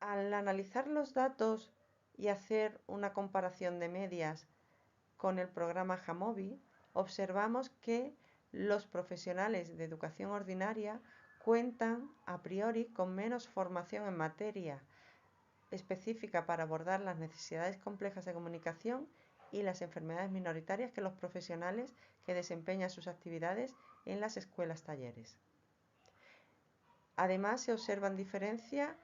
Al analizar los datos y hacer una comparación de medias con el programa Jamovi, observamos que los profesionales de educación ordinaria cuentan a priori con menos formación en materia específica para abordar las necesidades complejas de comunicación y las enfermedades minoritarias que los profesionales que desempeñan sus actividades en las escuelas talleres. Además, se observan diferencias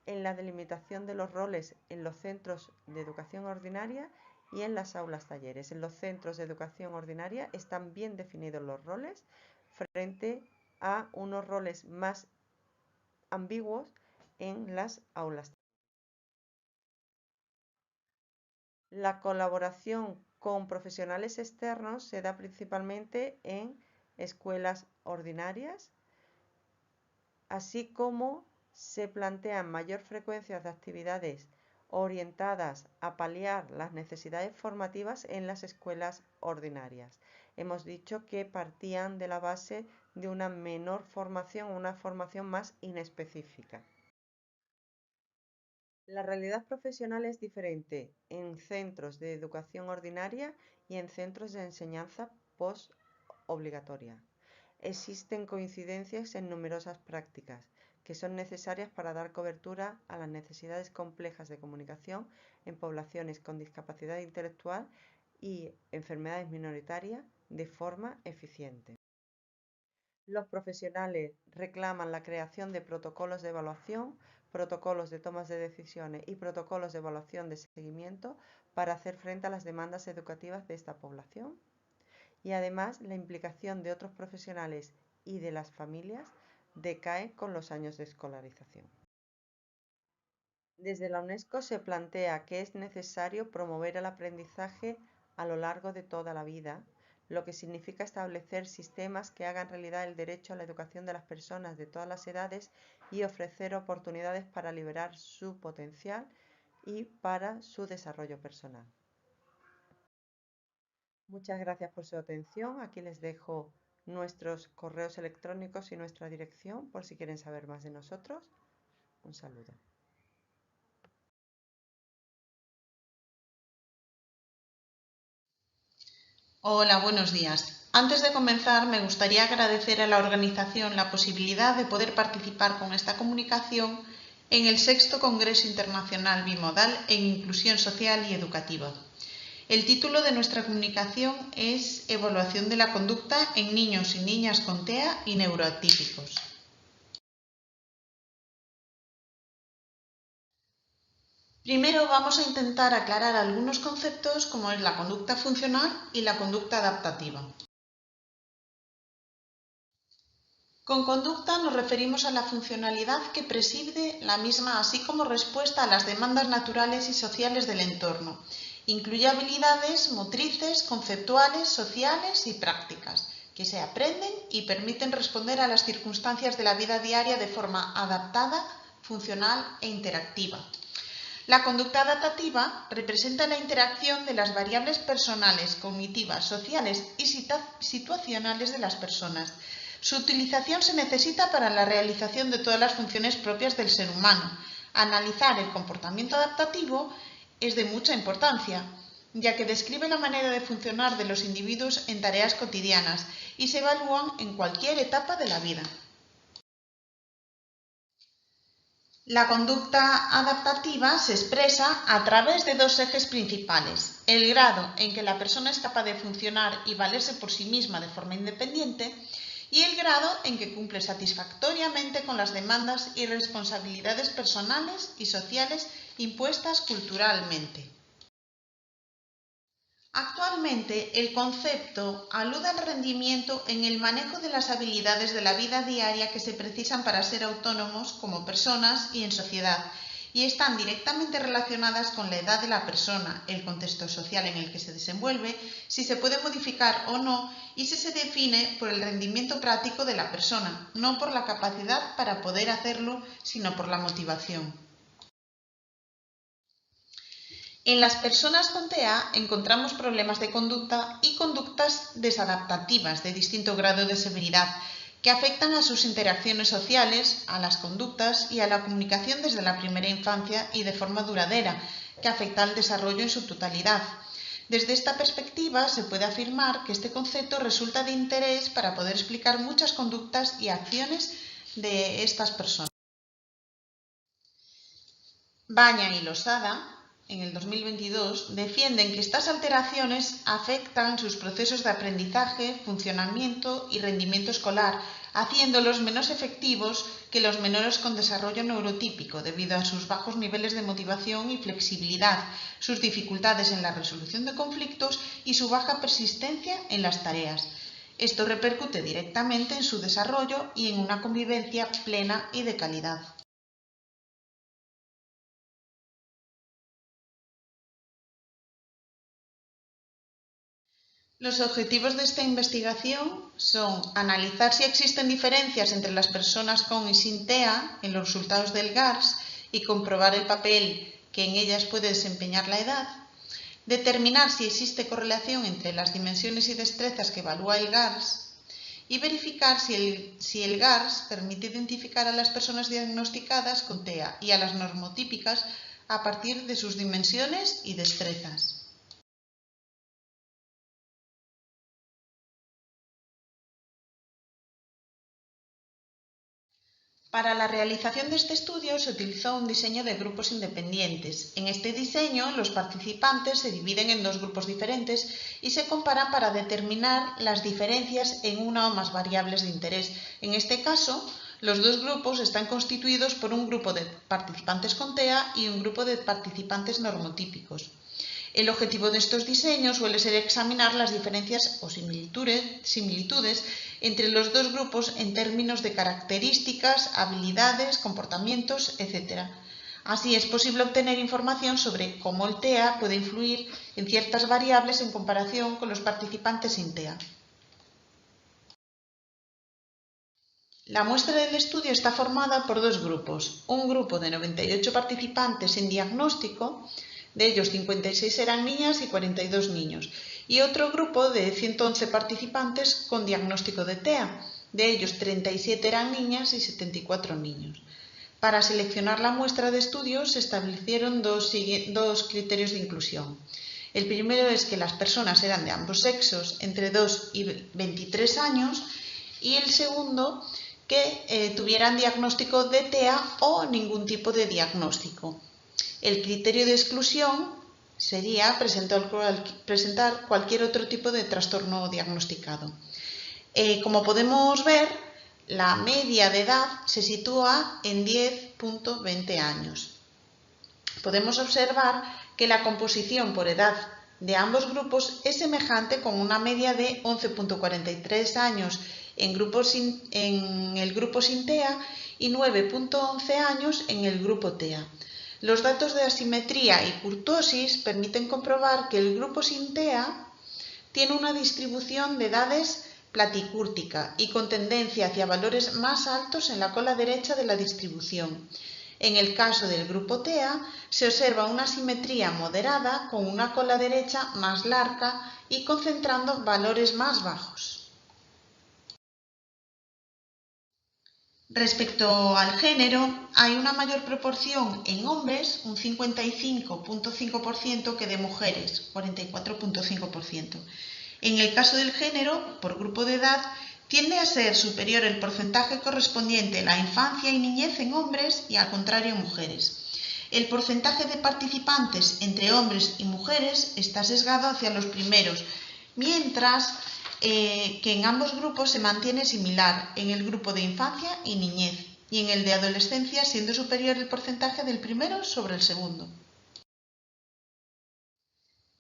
en la delimitación de los roles en los centros de educación ordinaria y en las aulas talleres. En los centros de educación ordinaria están bien definidos los roles frente a unos roles más ambiguos en las aulas talleres. La colaboración con profesionales externos se da principalmente en escuelas ordinarias, así como se plantean mayor frecuencia de actividades orientadas a paliar las necesidades formativas en las escuelas ordinarias. Hemos dicho que partían de la base de una menor formación, una formación más inespecífica. La realidad profesional es diferente en centros de educación ordinaria y en centros de enseñanza post-obligatoria. Existen coincidencias en numerosas prácticas que son necesarias para dar cobertura a las necesidades complejas de comunicación en poblaciones con discapacidad intelectual y enfermedades minoritarias de forma eficiente. Los profesionales reclaman la creación de protocolos de evaluación, protocolos de tomas de decisiones y protocolos de evaluación de seguimiento para hacer frente a las demandas educativas de esta población. Y además la implicación de otros profesionales y de las familias decae con los años de escolarización. Desde la UNESCO se plantea que es necesario promover el aprendizaje a lo largo de toda la vida, lo que significa establecer sistemas que hagan realidad el derecho a la educación de las personas de todas las edades y ofrecer oportunidades para liberar su potencial y para su desarrollo personal. Muchas gracias por su atención. Aquí les dejo nuestros correos electrónicos y nuestra dirección por si quieren saber más de nosotros. Un saludo. Hola, buenos días. Antes de comenzar, me gustaría agradecer a la organización la posibilidad de poder participar con esta comunicación en el 6º Congreso Internacional Bimodal en Inclusión Social y Educativa. El título de nuestra comunicación es Evaluación de la conducta en niños y niñas con TEA y neuroatípicos. Primero vamos a intentar aclarar algunos conceptos como es la conducta funcional y la conducta adaptativa. Con conducta nos referimos a la funcionalidad que preside la misma, así como respuesta a las demandas naturales y sociales del entorno. Incluye habilidades motrices, conceptuales, sociales y prácticas, que se aprenden y permiten responder a las circunstancias de la vida diaria de forma adaptada, funcional e interactiva. La conducta adaptativa representa la interacción de las variables personales, cognitivas, sociales y situacionales de las personas. Su utilización se necesita para la realización de todas las funciones propias del ser humano. Analizar el comportamiento adaptativo es de mucha importancia, ya que describe la manera de funcionar de los individuos en tareas cotidianas y se evalúan en cualquier etapa de la vida. La conducta adaptativa se expresa a través de dos ejes principales: el grado en que la persona es capaz de funcionar y valerse por sí misma de forma independiente y el grado en que cumple satisfactoriamente con las demandas y responsabilidades personales y sociales impuestas culturalmente. Actualmente, el concepto alude al rendimiento en el manejo de las habilidades de la vida diaria que se precisan para ser autónomos como personas y en sociedad, y están directamente relacionadas con la edad de la persona, el contexto social en el que se desenvuelve, si se puede modificar o no, y si se define por el rendimiento práctico de la persona, no por la capacidad para poder hacerlo, sino por la motivación. En las personas con TEA encontramos problemas de conducta y conductas desadaptativas de distinto grado de severidad que afectan a sus interacciones sociales, a las conductas y a la comunicación desde la primera infancia y de forma duradera, que afecta al desarrollo en su totalidad. Desde esta perspectiva se puede afirmar que este concepto resulta de interés para poder explicar muchas conductas y acciones de estas personas. Baña y Losada, en el 2022, defienden que estas alteraciones afectan sus procesos de aprendizaje, funcionamiento y rendimiento escolar, haciéndolos menos efectivos que los menores con desarrollo neurotípico debido a sus bajos niveles de motivación y flexibilidad, sus dificultades en la resolución de conflictos y su baja persistencia en las tareas. Esto repercute directamente en su desarrollo y en una convivencia plena y de calidad. Los objetivos de esta investigación son analizar si existen diferencias entre las personas con y sin TEA en los resultados del GARS y comprobar el papel que en ellas puede desempeñar la edad, determinar si existe correlación entre las dimensiones y destrezas que evalúa el GARS y verificar si el GARS permite identificar a las personas diagnosticadas con TEA y a las normotípicas a partir de sus dimensiones y destrezas. Para la realización de este estudio se utilizó un diseño de grupos independientes. En este diseño, los participantes se dividen en dos grupos diferentes y se comparan para determinar las diferencias en una o más variables de interés. En este caso, los dos grupos están constituidos por un grupo de participantes con TEA y un grupo de participantes normotípicos. El objetivo de estos diseños suele ser examinar las diferencias o similitudes entre los dos grupos en términos de características, habilidades, comportamientos, etc. Así es posible obtener información sobre cómo el TEA puede influir en ciertas variables en comparación con los participantes sin TEA. La muestra del estudio está formada por dos grupos, un grupo de 98 participantes sin diagnóstico, de ellos 56 eran niñas y 42 niños, y otro grupo de 111 participantes con diagnóstico de TEA, de ellos 37 eran niñas y 74 niños. Para seleccionar la muestra de estudio se establecieron dos criterios de inclusión. El primero es que las personas eran de ambos sexos entre 2 y 23 años y el segundo que tuvieran diagnóstico de TEA o ningún tipo de diagnóstico. El criterio de exclusión sería presentar cualquier otro tipo de trastorno diagnosticado. Como podemos ver, la media de edad se sitúa en 10.20 años. Podemos observar que la composición por edad de ambos grupos es semejante con una media de 11.43 años en el grupo sin TEA y 9.11 años en el grupo TEA. Los datos de asimetría y kurtosis permiten comprobar que el grupo sin TEA tiene una distribución de edades platicúrtica y con tendencia hacia valores más altos en la cola derecha de la distribución. En el caso del grupo TEA se observa una asimetría moderada con una cola derecha más larga y concentrando valores más bajos. Respecto al género, hay una mayor proporción en hombres, un 55.5%, que de mujeres, 44.5%. En el caso del género, por grupo de edad, tiende a ser superior el porcentaje correspondiente a la infancia y niñez en hombres y al contrario en mujeres. El porcentaje de participantes entre hombres y mujeres está sesgado hacia los primeros, mientras que en ambos grupos se mantiene similar en el grupo de infancia y niñez, y en el de adolescencia siendo superior el porcentaje del primero sobre el segundo.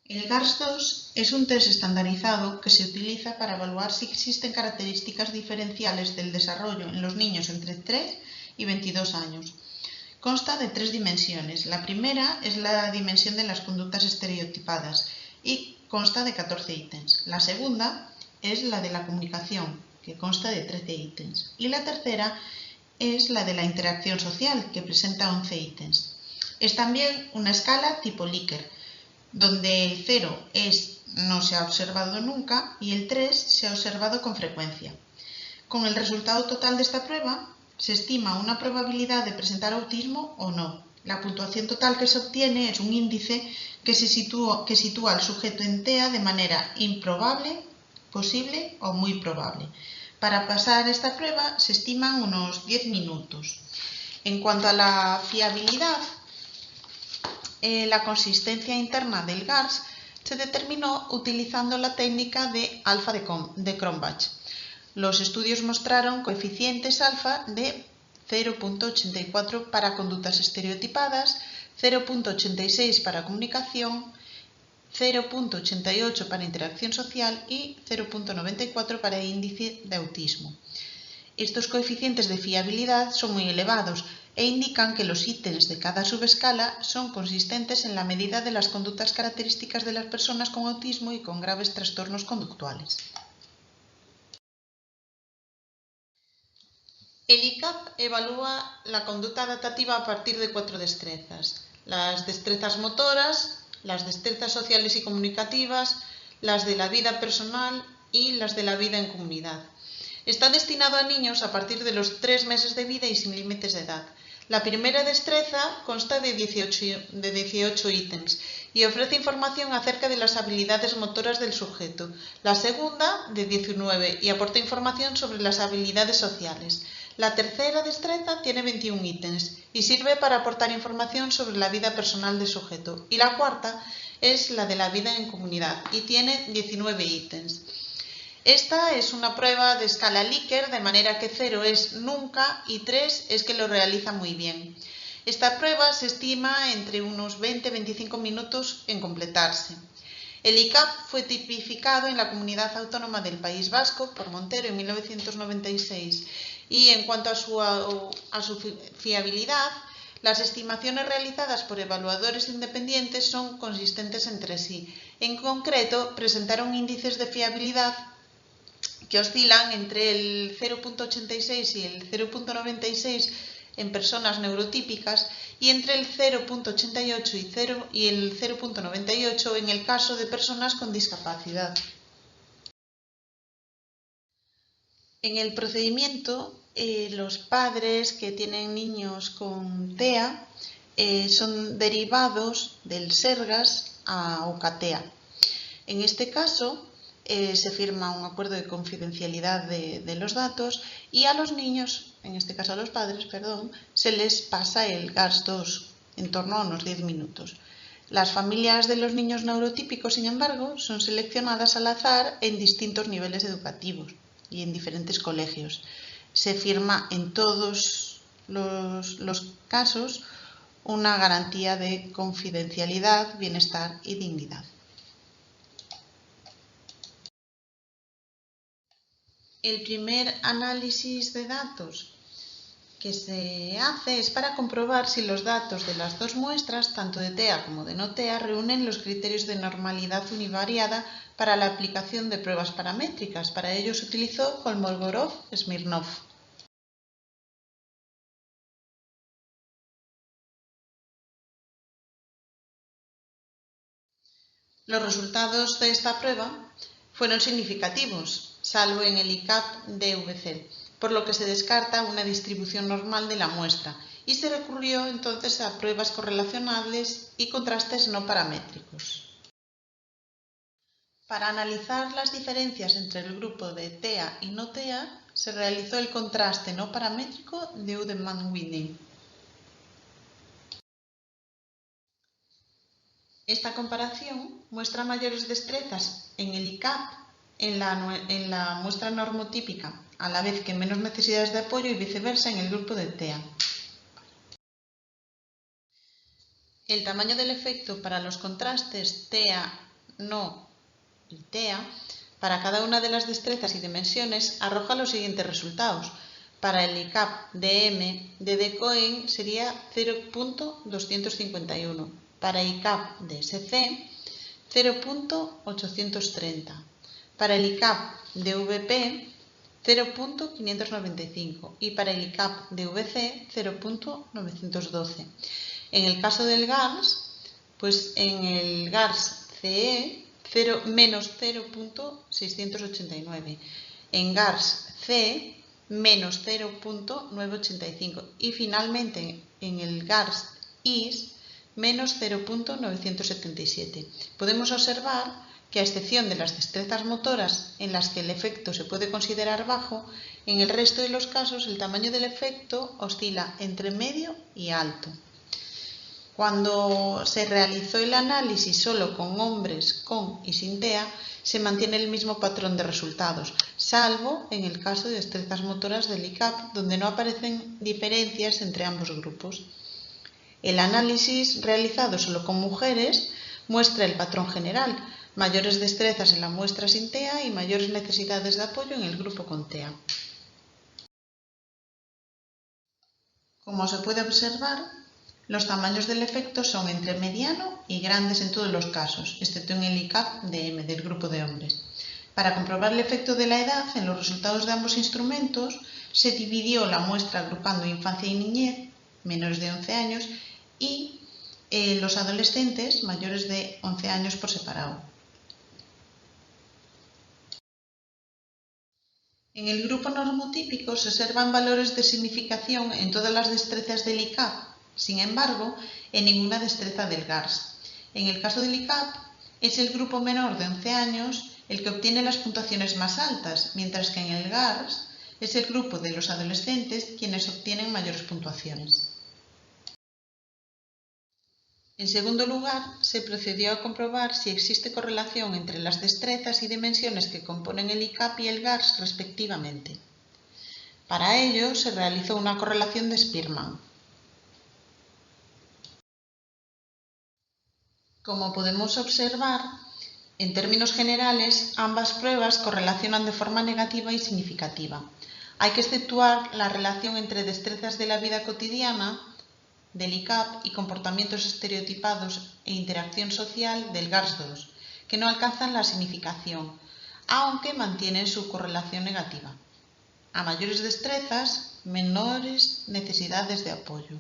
El GARS-2 es un test estandarizado que se utiliza para evaluar si existen características diferenciales del desarrollo en los niños entre 3 y 22 años. Consta de 3 dimensiones. La primera es la dimensión de las conductas estereotipadas y consta de 14 ítems. La segunda es la de la comunicación, que consta de 13 ítems. Y la tercera es la de la interacción social, que presenta 11 ítems. Es también una escala tipo Likert, donde el 0 es no se ha observado nunca y el 3 se ha observado con frecuencia. Con el resultado total de esta prueba se estima una probabilidad de presentar autismo o no. La puntuación total que se obtiene es un índice que sitúa al sujeto en TEA de manera improbable, posible o muy probable. Para pasar esta prueba se estiman unos 10 minutos. En cuanto a la fiabilidad, la consistencia interna del GARS se determinó utilizando la técnica de alfa de Cronbach. Los estudios mostraron coeficientes alfa de 0.84 para conductas estereotipadas, 0.86 para comunicación, 0.88 para interacción social y 0.94 para índice de autismo. Estos coeficientes de fiabilidad son muy elevados e indican que los ítems de cada subescala son consistentes en la medida de las conductas características de las personas con autismo y con graves trastornos conductuales. El ICAP evalúa la conducta adaptativa a partir de 4 destrezas: las destrezas motoras, las destrezas sociales y comunicativas, las de la vida personal y las de la vida en comunidad. Está destinado a niños a partir de los 3 meses de vida y sin límites de edad. La primera destreza consta de 18 ítems y ofrece información acerca de las habilidades motoras del sujeto. La segunda, de 19, y aporta información sobre las habilidades sociales. La tercera destreza tiene 21 ítems y sirve para aportar información sobre la vida personal del sujeto. Y la cuarta es la de la vida en comunidad y tiene 19 ítems. Esta es una prueba de escala Likert, de manera que 0 es nunca y 3 es que lo realiza muy bien. Esta prueba se estima entre unos 20-25 minutos en completarse. El ICAP fue tipificado en la Comunidad Autónoma del País Vasco por Montero en 1996 y en cuanto a su fiabilidad, las estimaciones realizadas por evaluadores independientes son consistentes entre sí. En concreto, presentaron índices de fiabilidad que oscilan entre el 0.86 y el 0.96 en personas neurotípicas y entre el 0.88 y el 0.98 en el caso de personas con discapacidad. En el procedimiento, los padres que tienen niños con TEA son derivados del SERGAS a UCATEA. En este caso, se firma un acuerdo de confidencialidad de los datos y a los niños, en este caso a los padres, se les pasa el GARS-2 en torno a unos 10 minutos. Las familias de los niños neurotípicos, sin embargo, son seleccionadas al azar en distintos niveles educativos y en diferentes colegios. Se firma en todos los casos una garantía de confidencialidad, bienestar y dignidad. El primer análisis de datos que se hace es para comprobar si los datos de las dos muestras, tanto de TEA como de no TEA, reúnen los criterios de normalidad univariada para la aplicación de pruebas paramétricas. Para ello se utilizó Kolmogorov-Smirnov. Los resultados de esta prueba fueron significativos, salvo en el ICAP DVC, por lo que se descarta una distribución normal de la muestra y se recurrió entonces a pruebas correlacionables y contrastes no paramétricos. Para analizar las diferencias entre el grupo de TEA y no TEA, se realizó el contraste no paramétrico de Udemann-Whitney. Esta comparación muestra mayores destrezas en el ICAP en la muestra normotípica, a la vez que menos necesidades de apoyo y viceversa en el grupo de TEA. El tamaño del efecto para los contrastes TEA, no y TEA, para cada una de las destrezas y dimensiones, arroja los siguientes resultados. Para el ICAP DM de DCOEN sería 0.251. Para ICAP de SC, 0.830. Para el ICAP de VP, 0.595. Y para el ICAP de VC, 0.912. En el caso del GARS, pues en el GARS CE, menos 0.689. En GARS C, menos 0.985. Y finalmente en el GARS IS, menos 0.977. Podemos observar que, a excepción de las destrezas motoras en las que el efecto se puede considerar bajo, en el resto de los casos el tamaño del efecto oscila entre medio y alto. Cuando se realizó el análisis solo con hombres con y sin TEA, se mantiene el mismo patrón de resultados, salvo en el caso de destrezas motoras del ICAP, donde no aparecen diferencias entre ambos grupos. El análisis realizado solo con mujeres muestra el patrón general: mayores destrezas en la muestra sin TEA y mayores necesidades de apoyo en el grupo con TEA. Como se puede observar, los tamaños del efecto son entre mediano y grandes en todos los casos, excepto en el ICAP-DM del grupo de hombres. Para comprobar el efecto de la edad en los resultados de ambos instrumentos, se dividió la muestra agrupando infancia y niñez, menores de 11 años, y los adolescentes mayores de 11 años por separado. En el grupo normotípico se observan valores de significación en todas las destrezas del ICAP. Sin embargo, en ninguna destreza del GARS. En el caso del ICAP, es el grupo menor de 11 años el que obtiene las puntuaciones más altas, mientras que en el GARS es el grupo de los adolescentes quienes obtienen mayores puntuaciones. En segundo lugar, se procedió a comprobar si existe correlación entre las destrezas y dimensiones que componen el ICAP y el GARS respectivamente. Para ello, se realizó una correlación de Spearman. Como podemos observar, en términos generales, ambas pruebas correlacionan de forma negativa y significativa. Hay que exceptuar la relación entre destrezas de la vida cotidiana del ICAP y comportamientos estereotipados e interacción social del GARS2, que no alcanzan la significación, aunque mantienen su correlación negativa. A mayores destrezas, menores necesidades de apoyo.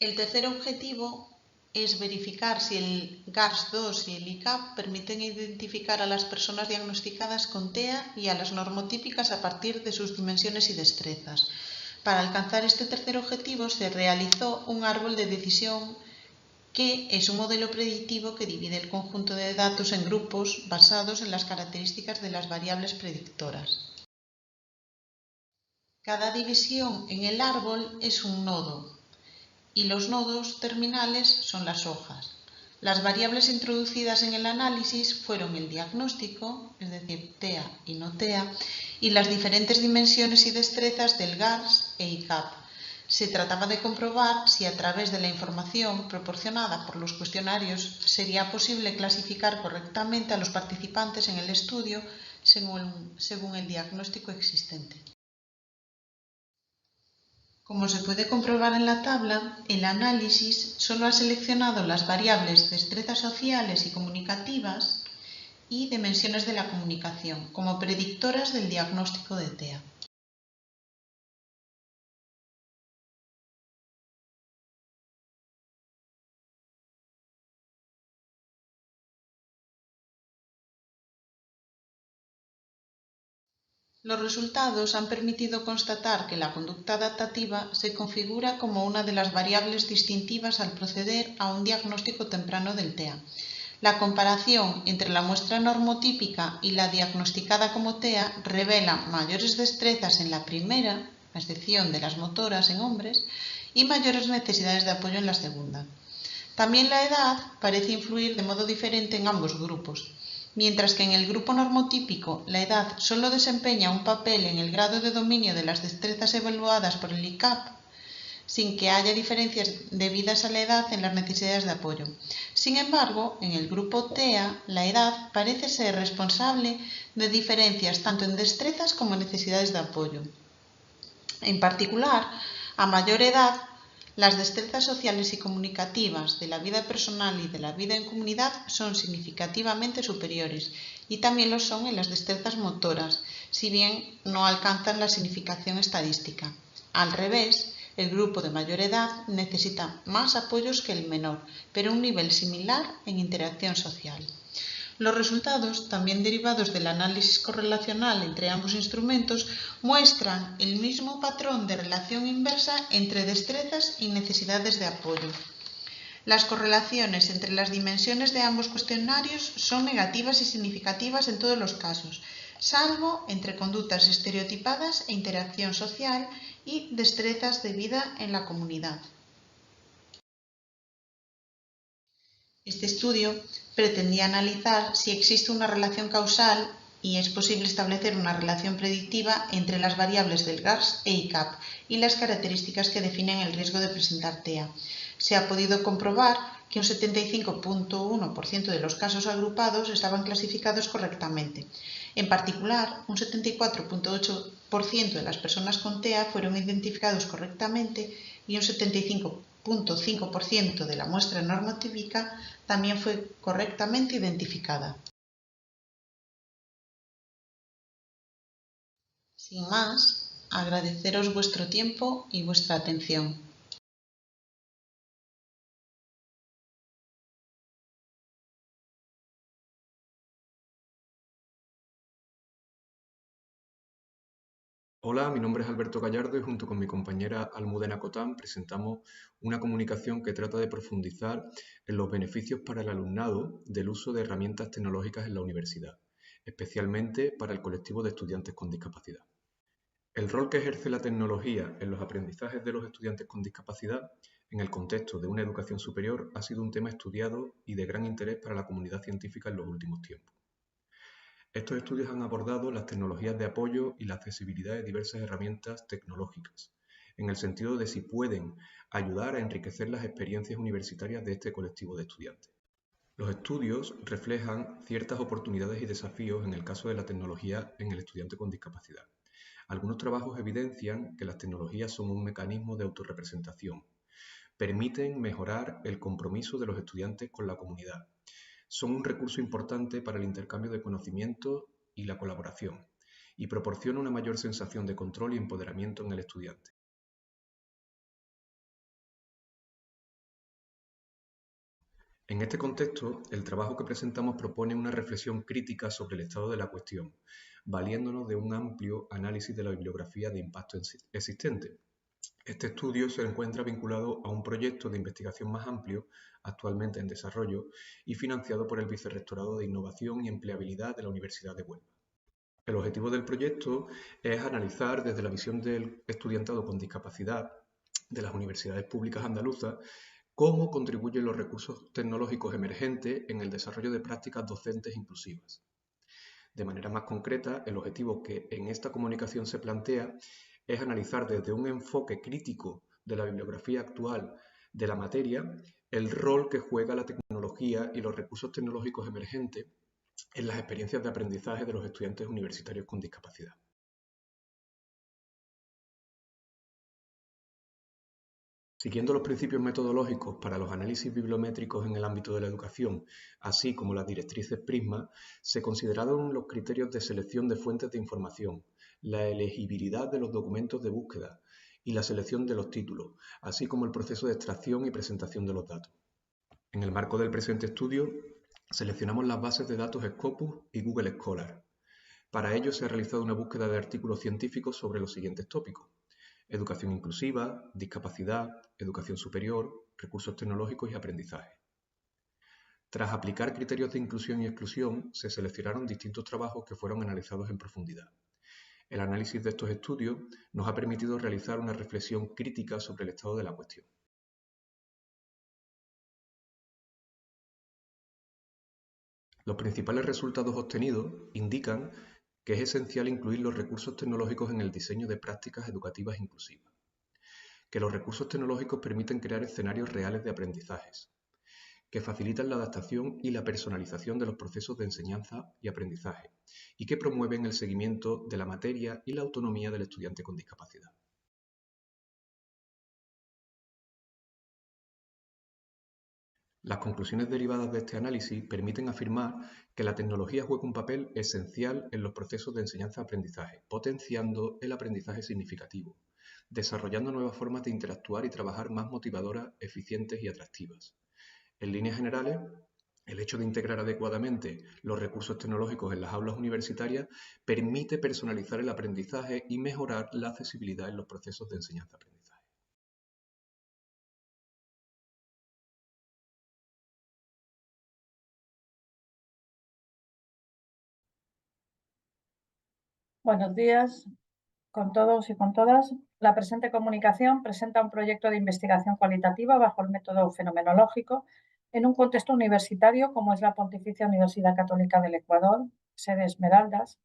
El tercer objetivo es verificar si el GARS2 y el ICAP permiten identificar a las personas diagnosticadas con TEA y a las normotípicas a partir de sus dimensiones y destrezas. Para alcanzar este tercer objetivo se realizó un árbol de decisión que es un modelo predictivo que divide el conjunto de datos en grupos basados en las características de las variables predictoras. Cada división en el árbol es un nodo, y los nodos terminales son las hojas. Las variables introducidas en el análisis fueron el diagnóstico, es decir, TEA y no TEA, y las diferentes dimensiones y destrezas del GARS e ICAP. Se trataba de comprobar si a través de la información proporcionada por los cuestionarios sería posible clasificar correctamente a los participantes en el estudio según el diagnóstico existente. Como se puede comprobar en la tabla, el análisis solo ha seleccionado las variables destrezas sociales y comunicativas y dimensiones de la comunicación como predictoras del diagnóstico de TEA. Los resultados han permitido constatar que la conducta adaptativa se configura como una de las variables distintivas al proceder a un diagnóstico temprano del TEA. La comparación entre la muestra normotípica y la diagnosticada como TEA revela mayores destrezas en la primera, a excepción de las motoras en hombres, y mayores necesidades de apoyo en la segunda. También la edad parece influir de modo diferente en ambos grupos. Mientras que en el grupo normotípico la edad solo desempeña un papel en el grado de dominio de las destrezas evaluadas por el ICAP, sin que haya diferencias debidas a la edad en las necesidades de apoyo. Sin embargo, en el grupo TEA, la edad parece ser responsable de diferencias tanto en destrezas como en necesidades de apoyo. En particular, a mayor edad, las destrezas sociales y comunicativas de la vida personal y de la vida en comunidad son significativamente superiores, y también lo son en las destrezas motoras, si bien no alcanzan la significación estadística. Al revés, el grupo de mayor edad necesita más apoyos que el menor, pero a un nivel similar en interacción social. Los resultados, también derivados del análisis correlacional entre ambos instrumentos, muestran el mismo patrón de relación inversa entre destrezas y necesidades de apoyo. Las correlaciones entre las dimensiones de ambos cuestionarios son negativas y significativas en todos los casos, salvo entre conductas estereotipadas e interacción social y destrezas de vida en la comunidad. Este estudio pretendía analizar si existe una relación causal y es posible establecer una relación predictiva entre las variables del GARS e ICAP y las características que definen el riesgo de presentar TEA. Se ha podido comprobar que un 75.1% de los casos agrupados estaban clasificados correctamente. En particular, un 74.8% de las personas con TEA fueron identificados correctamente y un 75.5% de la muestra normotípica también fue correctamente identificada. Sin más, agradeceros vuestro tiempo y vuestra atención. Hola, mi nombre es Alberto Gallardo y junto con mi compañera Almudena Cotán presentamos una comunicación que trata de profundizar en los beneficios para el alumnado del uso de herramientas tecnológicas en la universidad, especialmente para el colectivo de estudiantes con discapacidad. El rol que ejerce la tecnología en los aprendizajes de los estudiantes con discapacidad en el contexto de una educación superior ha sido un tema estudiado y de gran interés para la comunidad científica en los últimos tiempos. Estos estudios han abordado las tecnologías de apoyo y la accesibilidad de diversas herramientas tecnológicas, en el sentido de si pueden ayudar a enriquecer las experiencias universitarias de este colectivo de estudiantes. Los estudios reflejan ciertas oportunidades y desafíos en el caso de la tecnología en el estudiante con discapacidad. Algunos trabajos evidencian que las tecnologías son un mecanismo de autorrepresentación. Permiten mejorar el compromiso de los estudiantes con la comunidad. Son un recurso importante para el intercambio de conocimiento y la colaboración, y proporcionan una mayor sensación de control y empoderamiento en el estudiante. En este contexto, el trabajo que presentamos propone una reflexión crítica sobre el estado de la cuestión, valiéndonos de un amplio análisis de la bibliografía de impacto existente. Este estudio se encuentra vinculado a un proyecto de investigación más amplio, actualmente en desarrollo, y financiado por el Vicerrectorado de Innovación y Empleabilidad de la Universidad de Huelva. El objetivo del proyecto es analizar desde la visión del estudiantado con discapacidad de las universidades públicas andaluzas cómo contribuyen los recursos tecnológicos emergentes en el desarrollo de prácticas docentes inclusivas. De manera más concreta, el objetivo que en esta comunicación se plantea es analizar desde un enfoque crítico de la bibliografía actual de la materia el rol que juega la tecnología y los recursos tecnológicos emergentes en las experiencias de aprendizaje de los estudiantes universitarios con discapacidad. Siguiendo los principios metodológicos para los análisis bibliométricos en el ámbito de la educación, así como las directrices Prisma, se consideraron los criterios de selección de fuentes de información, la elegibilidad de los documentos de búsqueda y la selección de los títulos, así como el proceso de extracción y presentación de los datos. En el marco del presente estudio, seleccionamos las bases de datos Scopus y Google Scholar. Para ello se ha realizado una búsqueda de artículos científicos sobre los siguientes tópicos: educación inclusiva, discapacidad, educación superior, recursos tecnológicos y aprendizaje. Tras aplicar criterios de inclusión y exclusión, se seleccionaron distintos trabajos que fueron analizados en profundidad. El análisis de estos estudios nos ha permitido realizar una reflexión crítica sobre el estado de la cuestión. Los principales resultados obtenidos indican que es esencial incluir los recursos tecnológicos en el diseño de prácticas educativas inclusivas, que los recursos tecnológicos permiten crear escenarios reales de aprendizajes, que facilitan la adaptación y la personalización de los procesos de enseñanza y aprendizaje, y que promueven el seguimiento de la materia y la autonomía del estudiante con discapacidad. Las conclusiones derivadas de este análisis permiten afirmar que la tecnología juega un papel esencial en los procesos de enseñanza-aprendizaje, potenciando el aprendizaje significativo, desarrollando nuevas formas de interactuar y trabajar más motivadoras, eficientes y atractivas. En líneas generales, el hecho de integrar adecuadamente los recursos tecnológicos en las aulas universitarias permite personalizar el aprendizaje y mejorar la accesibilidad en los procesos de enseñanza-aprendizaje. Buenos días con todos y con todas. La presente comunicación presenta un proyecto de investigación cualitativa bajo el método fenomenológico en un contexto universitario como es la Pontificia Universidad Católica del Ecuador, sede Esmeraldas.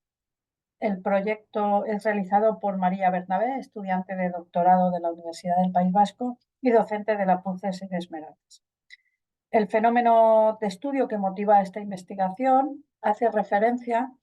El proyecto es realizado por María Bernabé, estudiante de doctorado de la Universidad del País Vasco y docente de la PUCE sede Esmeraldas. El fenómeno de estudio que motiva esta investigación hace referencia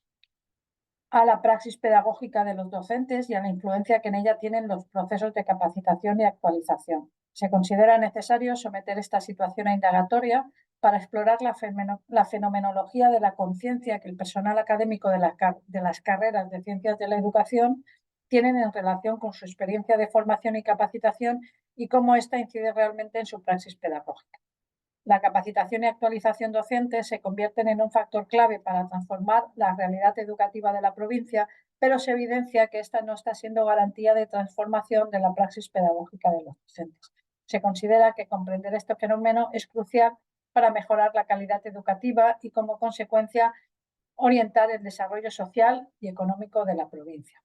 a la praxis pedagógica de los docentes y a la influencia que en ella tienen los procesos de capacitación y actualización. Se considera necesario someter esta situación a indagatoria para explorar la fenomenología de la conciencia que el personal académico de las carreras de ciencias de la educación tienen en relación con su experiencia de formación y capacitación y cómo ésta incide realmente en su praxis pedagógica. La capacitación y actualización docente se convierten en un factor clave para transformar la realidad educativa de la provincia, pero se evidencia que esta no está siendo garantía de transformación de la praxis pedagógica de los docentes. Se considera que comprender este fenómeno es crucial para mejorar la calidad educativa y, como consecuencia, orientar el desarrollo social y económico de la provincia.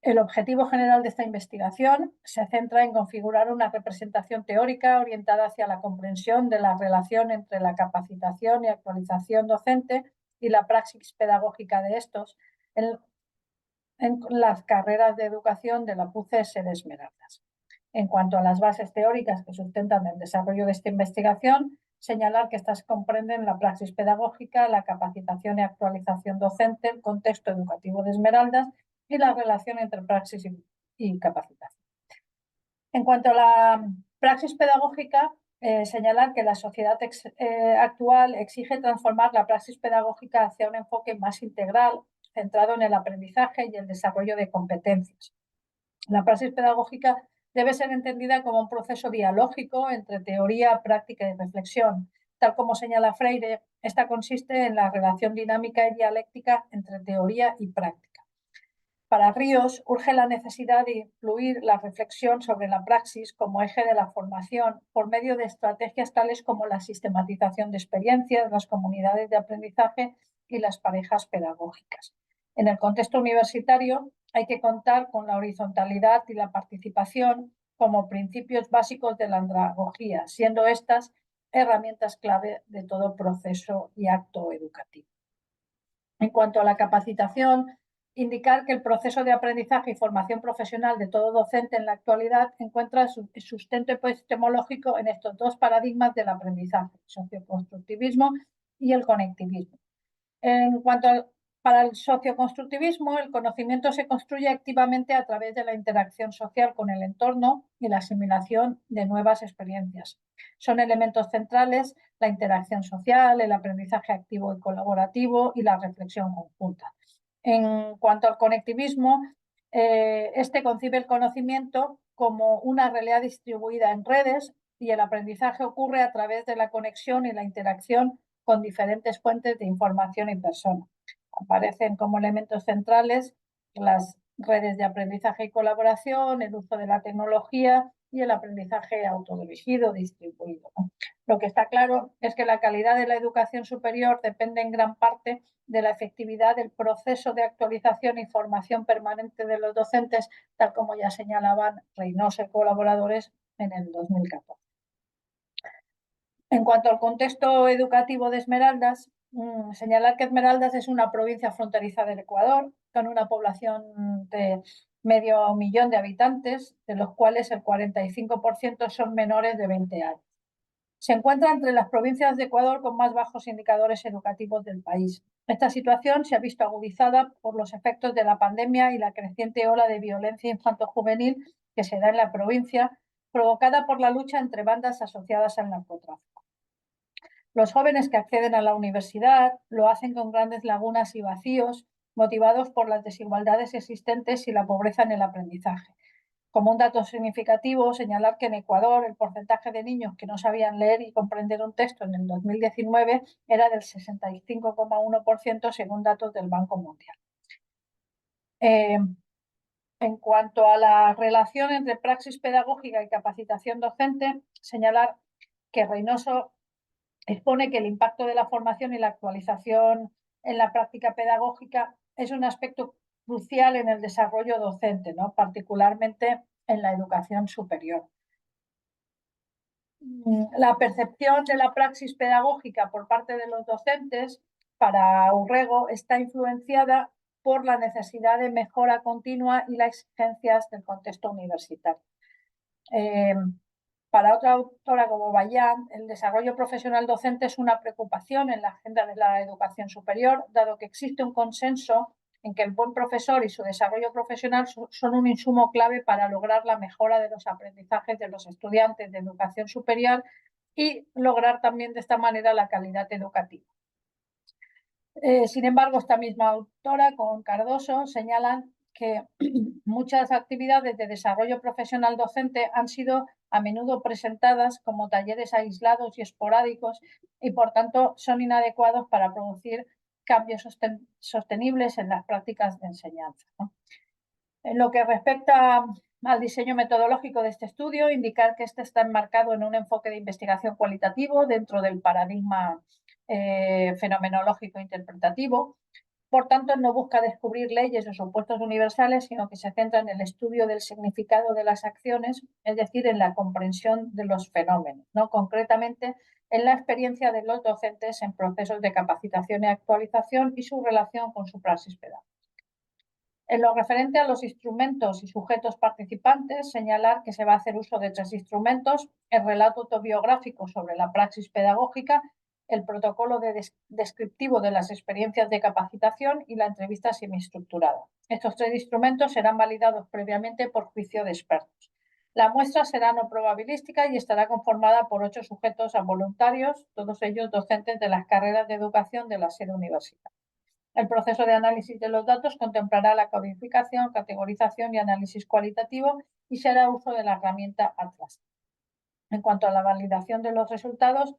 El objetivo general de esta investigación se centra en configurar una representación teórica orientada hacia la comprensión de la relación entre la capacitación y actualización docente y la praxis pedagógica de estos en las carreras de educación de la PUCE sede Esmeraldas. En cuanto a las bases teóricas que sustentan el desarrollo de esta investigación, señalar que estas comprenden la praxis pedagógica, la capacitación y actualización docente, el contexto educativo de Esmeraldas y la relación entre praxis y capacitación. En cuanto a la praxis pedagógica, señalar que la sociedad actual exige transformar la praxis pedagógica hacia un enfoque más integral, centrado en el aprendizaje y el desarrollo de competencias. La praxis pedagógica debe ser entendida como un proceso dialógico entre teoría, práctica y reflexión. Tal como señala Freire, esta consiste en la relación dinámica y dialéctica entre teoría y práctica. Para Ríos, urge la necesidad de incluir la reflexión sobre la praxis como eje de la formación por medio de estrategias tales como la sistematización de experiencias, las comunidades de aprendizaje y las parejas pedagógicas. En el contexto universitario hay que contar con la horizontalidad y la participación como principios básicos de la andragogía, siendo estas herramientas clave de todo proceso y acto educativo. En cuanto a la capacitación, indicar que el proceso de aprendizaje y formación profesional de todo docente en la actualidad encuentra su sustento epistemológico en estos dos paradigmas del aprendizaje, el socioconstructivismo y el conectivismo. Para el socioconstructivismo, el conocimiento se construye activamente a través de la interacción social con el entorno y la asimilación de nuevas experiencias. Son elementos centrales la interacción social, el aprendizaje activo y colaborativo y la reflexión conjunta. En cuanto al conectivismo, este concibe el conocimiento como una realidad distribuida en redes y el aprendizaje ocurre a través de la conexión y la interacción con diferentes fuentes de información y personas. Aparecen como elementos centrales las redes de aprendizaje y colaboración, el uso de la tecnología y el aprendizaje autodirigido, distribuido, ¿no? Lo que está claro es que la calidad de la educación superior depende en gran parte de la efectividad del proceso de actualización y formación permanente de los docentes, tal como ya señalaban Reynoso y colaboradores en el 2014. En cuanto al contexto educativo de Esmeraldas, señalar que Esmeraldas es una provincia fronteriza del Ecuador, con una población de 500.000 de habitantes, de los cuales el 45% son menores de 20 años. Se encuentra entre las provincias de Ecuador con más bajos indicadores educativos del país. Esta situación se ha visto agudizada por los efectos de la pandemia y la creciente ola de violencia infanto-juvenil que se da en la provincia, provocada por la lucha entre bandas asociadas al narcotráfico. Los jóvenes que acceden a la universidad lo hacen con grandes lagunas y vacíos, motivados por las desigualdades existentes y la pobreza en el aprendizaje. Como un dato significativo, señalar que en Ecuador el porcentaje de niños que no sabían leer y comprender un texto en el 2019 era del 65,1% según datos del Banco Mundial. En cuanto a la relación entre praxis pedagógica y capacitación docente, señalar que Reynoso expone que el impacto de la formación y la actualización en la práctica pedagógica es un aspecto crucial en el desarrollo docente, ¿no? Particularmente en la educación superior. La percepción de la praxis pedagógica por parte de los docentes para Urrego está influenciada por la necesidad de mejora continua y las exigencias del contexto universitario. Para otra autora como Bayán, el desarrollo profesional docente es una preocupación en la agenda de la educación superior, dado que existe un consenso en que el buen profesor y su desarrollo profesional son un insumo clave para lograr la mejora de los aprendizajes de los estudiantes de educación superior y lograr también de esta manera la calidad educativa. Sin embargo, esta misma autora, con Cardoso, señalan que muchas actividades de desarrollo profesional docente han sido a menudo presentadas como talleres aislados y esporádicos y, por tanto, son inadecuados para producir cambios sostenibles en las prácticas de enseñanza, ¿no? En lo que respecta al diseño metodológico de este estudio, indicar que este está enmarcado en un enfoque de investigación cualitativo dentro del paradigma fenomenológico interpretativo. Por tanto, no busca descubrir leyes o supuestos universales, sino que se centra en el estudio del significado de las acciones, es decir, en la comprensión de los fenómenos, ¿no? Concretamente, en la experiencia de los docentes en procesos de capacitación y actualización y su relación con su praxis pedagógica. En lo referente a los instrumentos y sujetos participantes, señalar que se va a hacer uso de 3 instrumentos: el relato autobiográfico sobre la praxis pedagógica, el protocolo descriptivo de las experiencias de capacitación y la entrevista semiestructurada. Estos 3 instrumentos serán validados previamente por juicio de expertos. La muestra será no probabilística y estará conformada por 8 sujetos voluntarios, todos ellos docentes de las carreras de educación de la sede universitaria. El proceso de análisis de los datos contemplará la codificación, categorización y análisis cualitativo y se hará uso de la herramienta Atlas. En cuanto a la validación de los resultados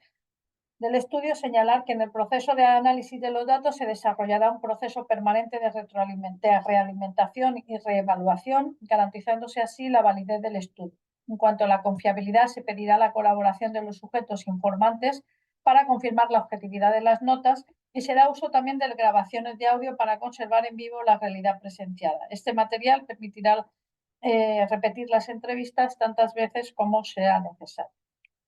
del estudio, señalar que en el proceso de análisis de los datos se desarrollará un proceso permanente de realimentación y reevaluación, garantizándose así la validez del estudio. En cuanto a la confiabilidad, se pedirá la colaboración de los sujetos informantes para confirmar la objetividad de las notas y se hará uso también de grabaciones de audio para conservar en vivo la realidad presenciada. Este material permitirá repetir las entrevistas tantas veces como sea necesario.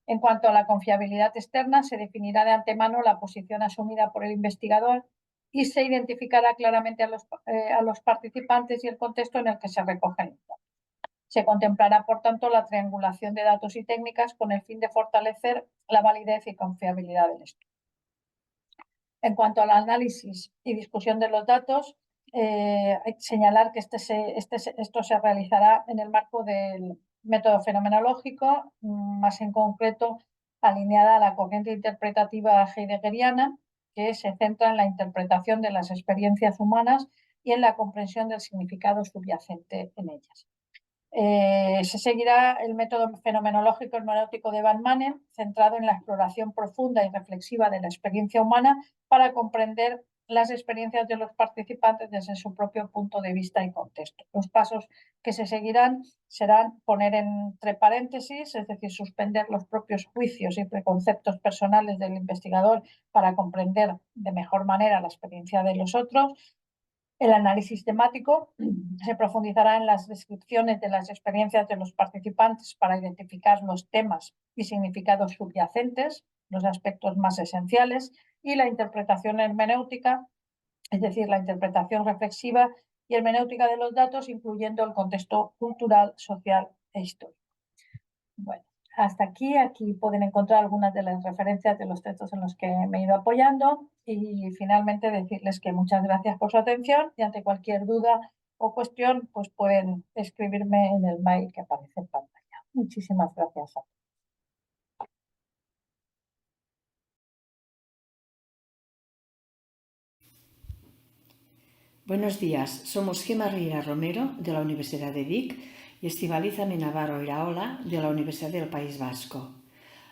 En cuanto a la confiabilidad externa, se definirá de antemano la posición asumida por el investigador y se identificará claramente a los participantes y el contexto en el que se recogen. Se contemplará, por tanto, la triangulación de datos y técnicas con el fin de fortalecer la validez y confiabilidad del estudio. En cuanto al análisis y discusión de los datos, hay que señalar que esto se realizará en el marco del método fenomenológico, más en concreto alineada a la corriente interpretativa heideggeriana, que se centra en la interpretación de las experiencias humanas y en la comprensión del significado subyacente en ellas. Se seguirá el método fenomenológico hermenéutico de Van Manen, centrado en la exploración profunda y reflexiva de la experiencia humana para comprender las experiencias de los participantes desde su propio punto de vista y contexto. Los pasos que se seguirán serán poner entre paréntesis, es decir, suspender los propios juicios y preconceptos personales del investigador para comprender de mejor manera la experiencia de los otros. El análisis temático se profundizará en las descripciones de las experiencias de los participantes para identificar los temas y significados subyacentes, los aspectos más esenciales, y la interpretación hermenéutica, es decir, la interpretación reflexiva y hermenéutica de los datos, incluyendo el contexto cultural, social e histórico. Bueno, hasta aquí pueden encontrar algunas de las referencias de los textos en los que me he ido apoyando y finalmente decirles que muchas gracias por su atención y ante cualquier duda o cuestión pues pueden escribirme en el mail que aparece en pantalla. Muchísimas gracias a todos. Buenos días, somos Gemma Riera Romero de la Universidad de Vic y Estíbaliz Amenábar Iraola de la Universidad del País Vasco.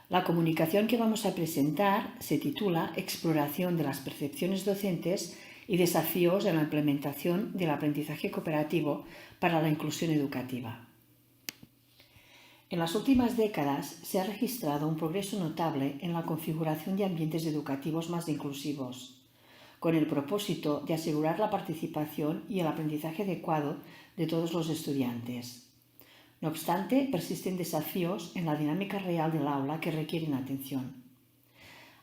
La comunicación que vamos a presentar se titula Exploración de las percepciones docentes y desafíos en la implementación del aprendizaje cooperativo para la inclusión educativa. En las últimas décadas se ha registrado un progreso notable en la configuración de ambientes educativos más inclusivos, con el propósito de asegurar la participación y el aprendizaje adecuado de todos los estudiantes. No obstante, persisten desafíos en la dinámica real del aula que requieren atención.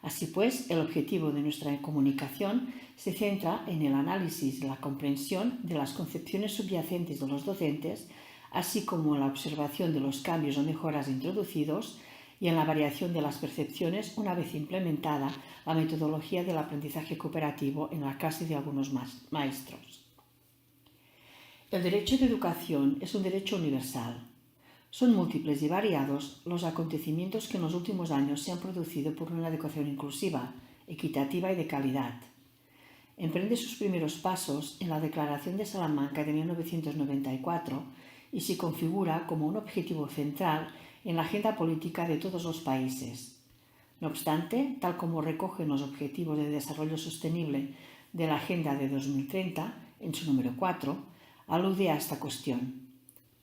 Así pues, el objetivo de nuestra comunicación se centra en el análisis y la comprensión de las concepciones subyacentes de los docentes, así como en la observación de los cambios o mejoras introducidos y en la variación de las percepciones una vez implementada la metodología del aprendizaje cooperativo en la clase de algunos maestros. El derecho de educación es un derecho universal. Son múltiples y variados los acontecimientos que en los últimos años se han producido por una educación inclusiva, equitativa y de calidad. Emprende sus primeros pasos en la Declaración de Salamanca de 1994 y se configura como un objetivo central en la agenda política de todos los países. No obstante, tal como recogen los Objetivos de Desarrollo Sostenible de la Agenda de 2030, en su número 4, alude a esta cuestión.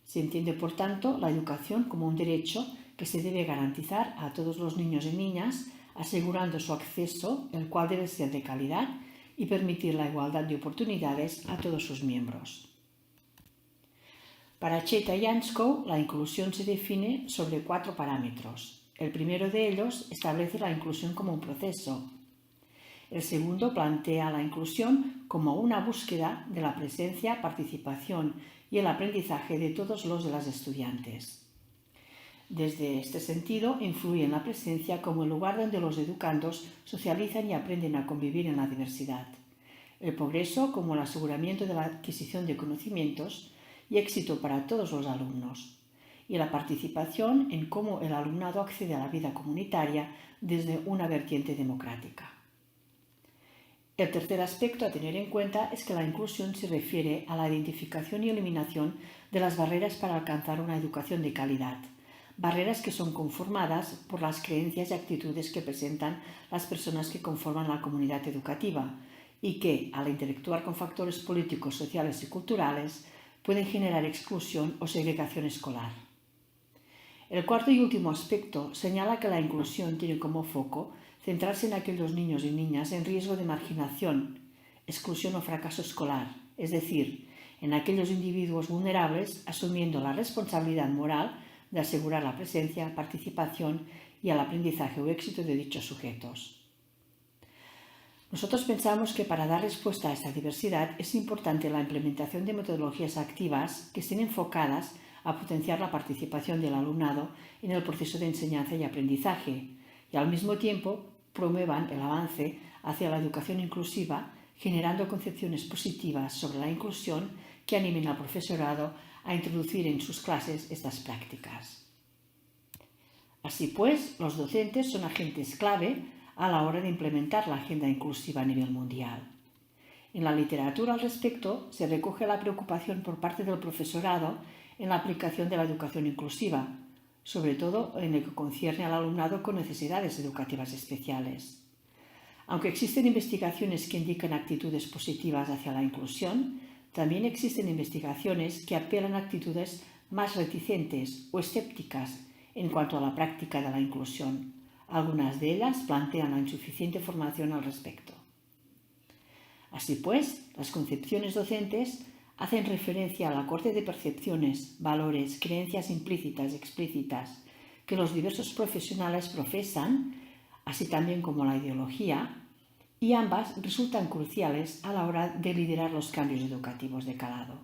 Se entiende, por tanto, la educación como un derecho que se debe garantizar a todos los niños y niñas, asegurando su acceso, el cual debe ser de calidad, y permitir la igualdad de oportunidades a todos sus miembros. Para Cheta y Jansko, la inclusión se define sobre 4 parámetros. El primero de ellos establece la inclusión como un proceso. El segundo plantea la inclusión como una búsqueda de la presencia, participación y el aprendizaje de todos los de las estudiantes. Desde este sentido, influye en la presencia como el lugar donde los educandos socializan y aprenden a convivir en la diversidad. El progreso como el aseguramiento de la adquisición de conocimientos y éxito para todos los alumnos, y la participación en cómo el alumnado accede a la vida comunitaria desde una vertiente democrática. El tercer aspecto a tener en cuenta es que la inclusión se refiere a la identificación y eliminación de las barreras para alcanzar una educación de calidad, barreras que son conformadas por las creencias y actitudes que presentan las personas que conforman la comunidad educativa y que, al interactuar con factores políticos, sociales y culturales, pueden generar exclusión o segregación escolar. El cuarto y último aspecto señala que la inclusión tiene como foco centrarse en aquellos niños y niñas en riesgo de marginación, exclusión o fracaso escolar, es decir, en aquellos individuos vulnerables asumiendo la responsabilidad moral de asegurar la presencia, participación y el aprendizaje o éxito de dichos sujetos. Nosotros pensamos que para dar respuesta a esta diversidad es importante la implementación de metodologías activas que estén enfocadas a potenciar la participación del alumnado en el proceso de enseñanza y aprendizaje y al mismo tiempo promuevan el avance hacia la educación inclusiva, generando concepciones positivas sobre la inclusión que animen al profesorado a introducir en sus clases estas prácticas. Así pues, los docentes son agentes clave a la hora de implementar la agenda inclusiva a nivel mundial. En la literatura al respecto se recoge la preocupación por parte del profesorado en la aplicación de la educación inclusiva, sobre todo en lo que concierne al alumnado con necesidades educativas especiales. Aunque existen investigaciones que indican actitudes positivas hacia la inclusión, también existen investigaciones que apelan a actitudes más reticentes o escépticas en cuanto a la práctica de la inclusión. Algunas de ellas plantean la insuficiente formación al respecto. Así pues, las concepciones docentes hacen referencia a la corte de percepciones, valores, creencias implícitas y explícitas que los diversos profesionales profesan, así también como la ideología, y ambas resultan cruciales a la hora de liderar los cambios educativos de calado.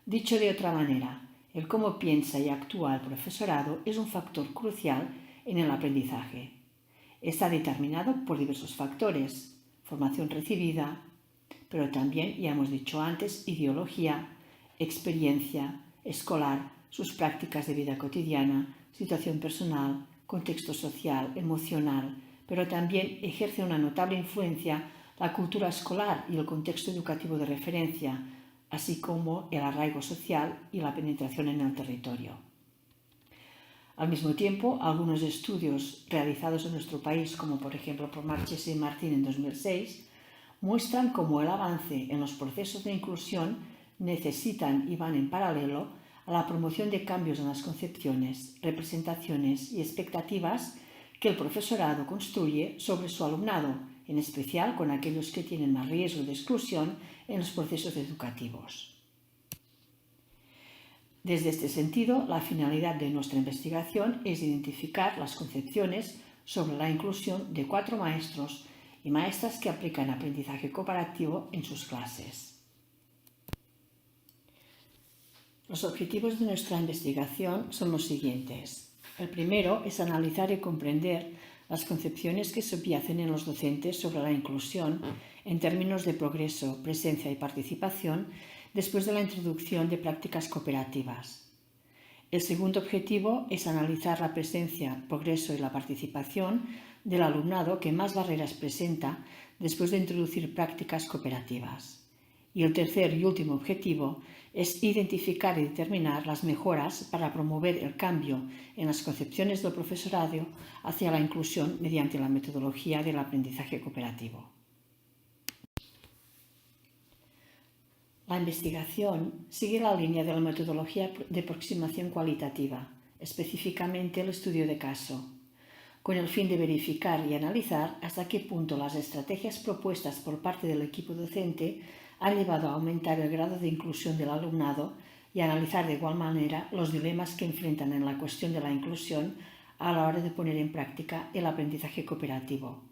Dicho de otra manera, el cómo piensa y actúa el profesorado es un factor crucial en el aprendizaje. Está determinado por diversos factores: formación recibida, pero también, ya hemos dicho antes, ideología, experiencia escolar, sus prácticas de vida cotidiana, situación personal, contexto social, emocional, pero también ejerce una notable influencia la cultura escolar y el contexto educativo de referencia, así como el arraigo social y la penetración en el territorio. Al mismo tiempo, algunos estudios realizados en nuestro país, como por ejemplo por Marchesi y Martín en 2006, muestran cómo el avance en los procesos de inclusión necesitan y van en paralelo a la promoción de cambios en las concepciones, representaciones y expectativas que el profesorado construye sobre su alumnado, en especial con aquellos que tienen más riesgo de exclusión en los procesos educativos. Desde este sentido, la finalidad de nuestra investigación es identificar las concepciones sobre la inclusión de 4 maestros y maestras que aplican aprendizaje cooperativo en sus clases. Los objetivos de nuestra investigación son los siguientes. El primero es analizar y comprender las concepciones que subyacen en los docentes sobre la inclusión en términos de progreso, presencia y participación después de la introducción de prácticas cooperativas. El segundo objetivo es analizar la presencia, progreso y la participación del alumnado que más barreras presenta después de introducir prácticas cooperativas. Y el tercer y último objetivo es identificar y determinar las mejoras para promover el cambio en las concepciones del profesorado hacia la inclusión mediante la metodología del aprendizaje cooperativo. La investigación sigue la línea de la metodología de aproximación cualitativa, específicamente el estudio de caso, con el fin de verificar y analizar hasta qué punto las estrategias propuestas por parte del equipo docente han llevado a aumentar el grado de inclusión del alumnado y analizar de igual manera los dilemas que enfrentan en la cuestión de la inclusión a la hora de poner en práctica el aprendizaje cooperativo.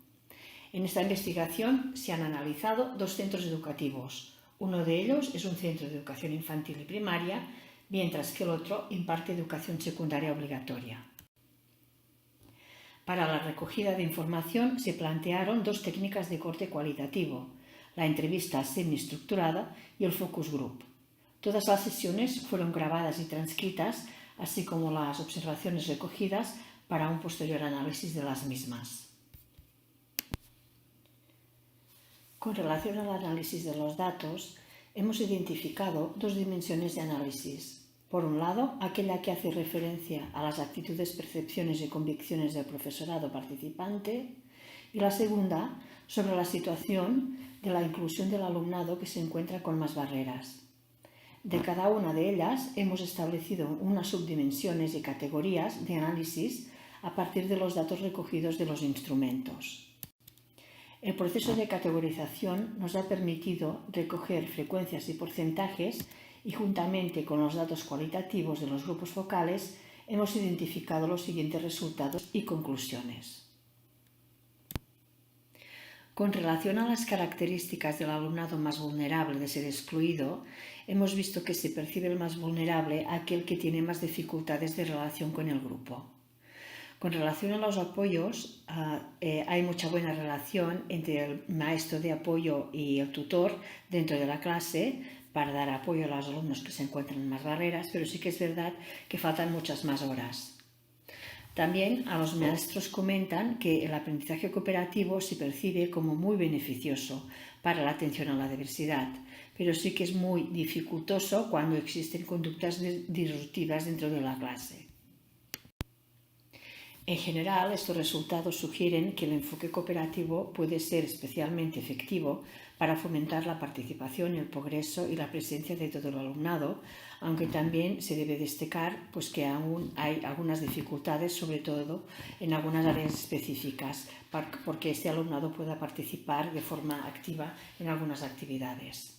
En esta investigación se han analizado 2 centros educativos. Uno de ellos es un centro de educación infantil y primaria, mientras que el otro imparte educación secundaria obligatoria. Para la recogida de información se plantearon 2 técnicas de corte cualitativo: la entrevista semiestructurada y el focus group. Todas las sesiones fueron grabadas y transcritas, así como las observaciones recogidas para un posterior análisis de las mismas. Con relación al análisis de los datos, hemos identificado 2 dimensiones de análisis. Por un lado, aquella que hace referencia a las actitudes, percepciones y convicciones del profesorado participante, y la segunda, sobre la situación de la inclusión del alumnado que se encuentra con más barreras. De cada una de ellas hemos establecido unas subdimensiones y categorías de análisis a partir de los datos recogidos de los instrumentos. El proceso de categorización nos ha permitido recoger frecuencias y porcentajes y, juntamente con los datos cualitativos de los grupos focales, hemos identificado los siguientes resultados y conclusiones. Con relación a las características del alumnado más vulnerable de ser excluido, hemos visto que se percibe el más vulnerable aquel que tiene más dificultades de relación con el grupo. Con relación a los apoyos, hay mucha buena relación entre el maestro de apoyo y el tutor dentro de la clase para dar apoyo a los alumnos que se encuentran en más barreras, pero sí que es verdad que faltan muchas más horas. También a los maestros comentan que el aprendizaje cooperativo se percibe como muy beneficioso para la atención a la diversidad, pero sí que es muy dificultoso cuando existen conductas disruptivas dentro de la clase. En general, estos resultados sugieren que el enfoque cooperativo puede ser especialmente efectivo para fomentar la participación, el progreso y la presencia de todo el alumnado, aunque también se debe destacar pues, que aún hay algunas dificultades, sobre todo en algunas áreas específicas, porque este alumnado pueda participar de forma activa en algunas actividades.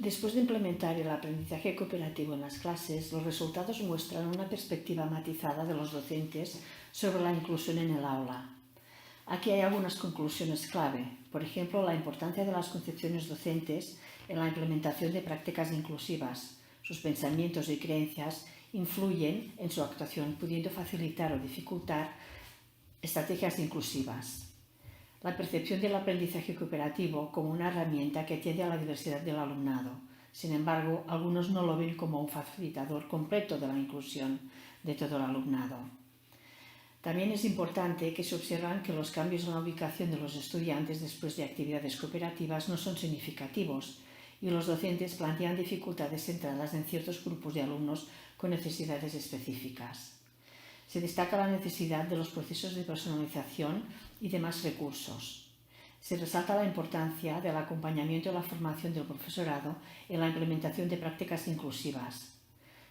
Después de implementar el aprendizaje cooperativo en las clases, los resultados muestran una perspectiva matizada de los docentes sobre la inclusión en el aula. Aquí hay algunas conclusiones clave, por ejemplo, la importancia de las concepciones docentes en la implementación de prácticas inclusivas. Sus pensamientos y creencias influyen en su actuación, pudiendo facilitar o dificultar estrategias inclusivas. La percepción del aprendizaje cooperativo como una herramienta que atiende a la diversidad del alumnado. Sin embargo, algunos no lo ven como un facilitador completo de la inclusión de todo el alumnado. También es importante que se observan que los cambios en la ubicación de los estudiantes después de actividades cooperativas no son significativos y los docentes plantean dificultades centradas en ciertos grupos de alumnos con necesidades específicas. Se destaca la necesidad de los procesos de personalización y de más recursos. Se resalta la importancia del acompañamiento y la formación del profesorado en la implementación de prácticas inclusivas.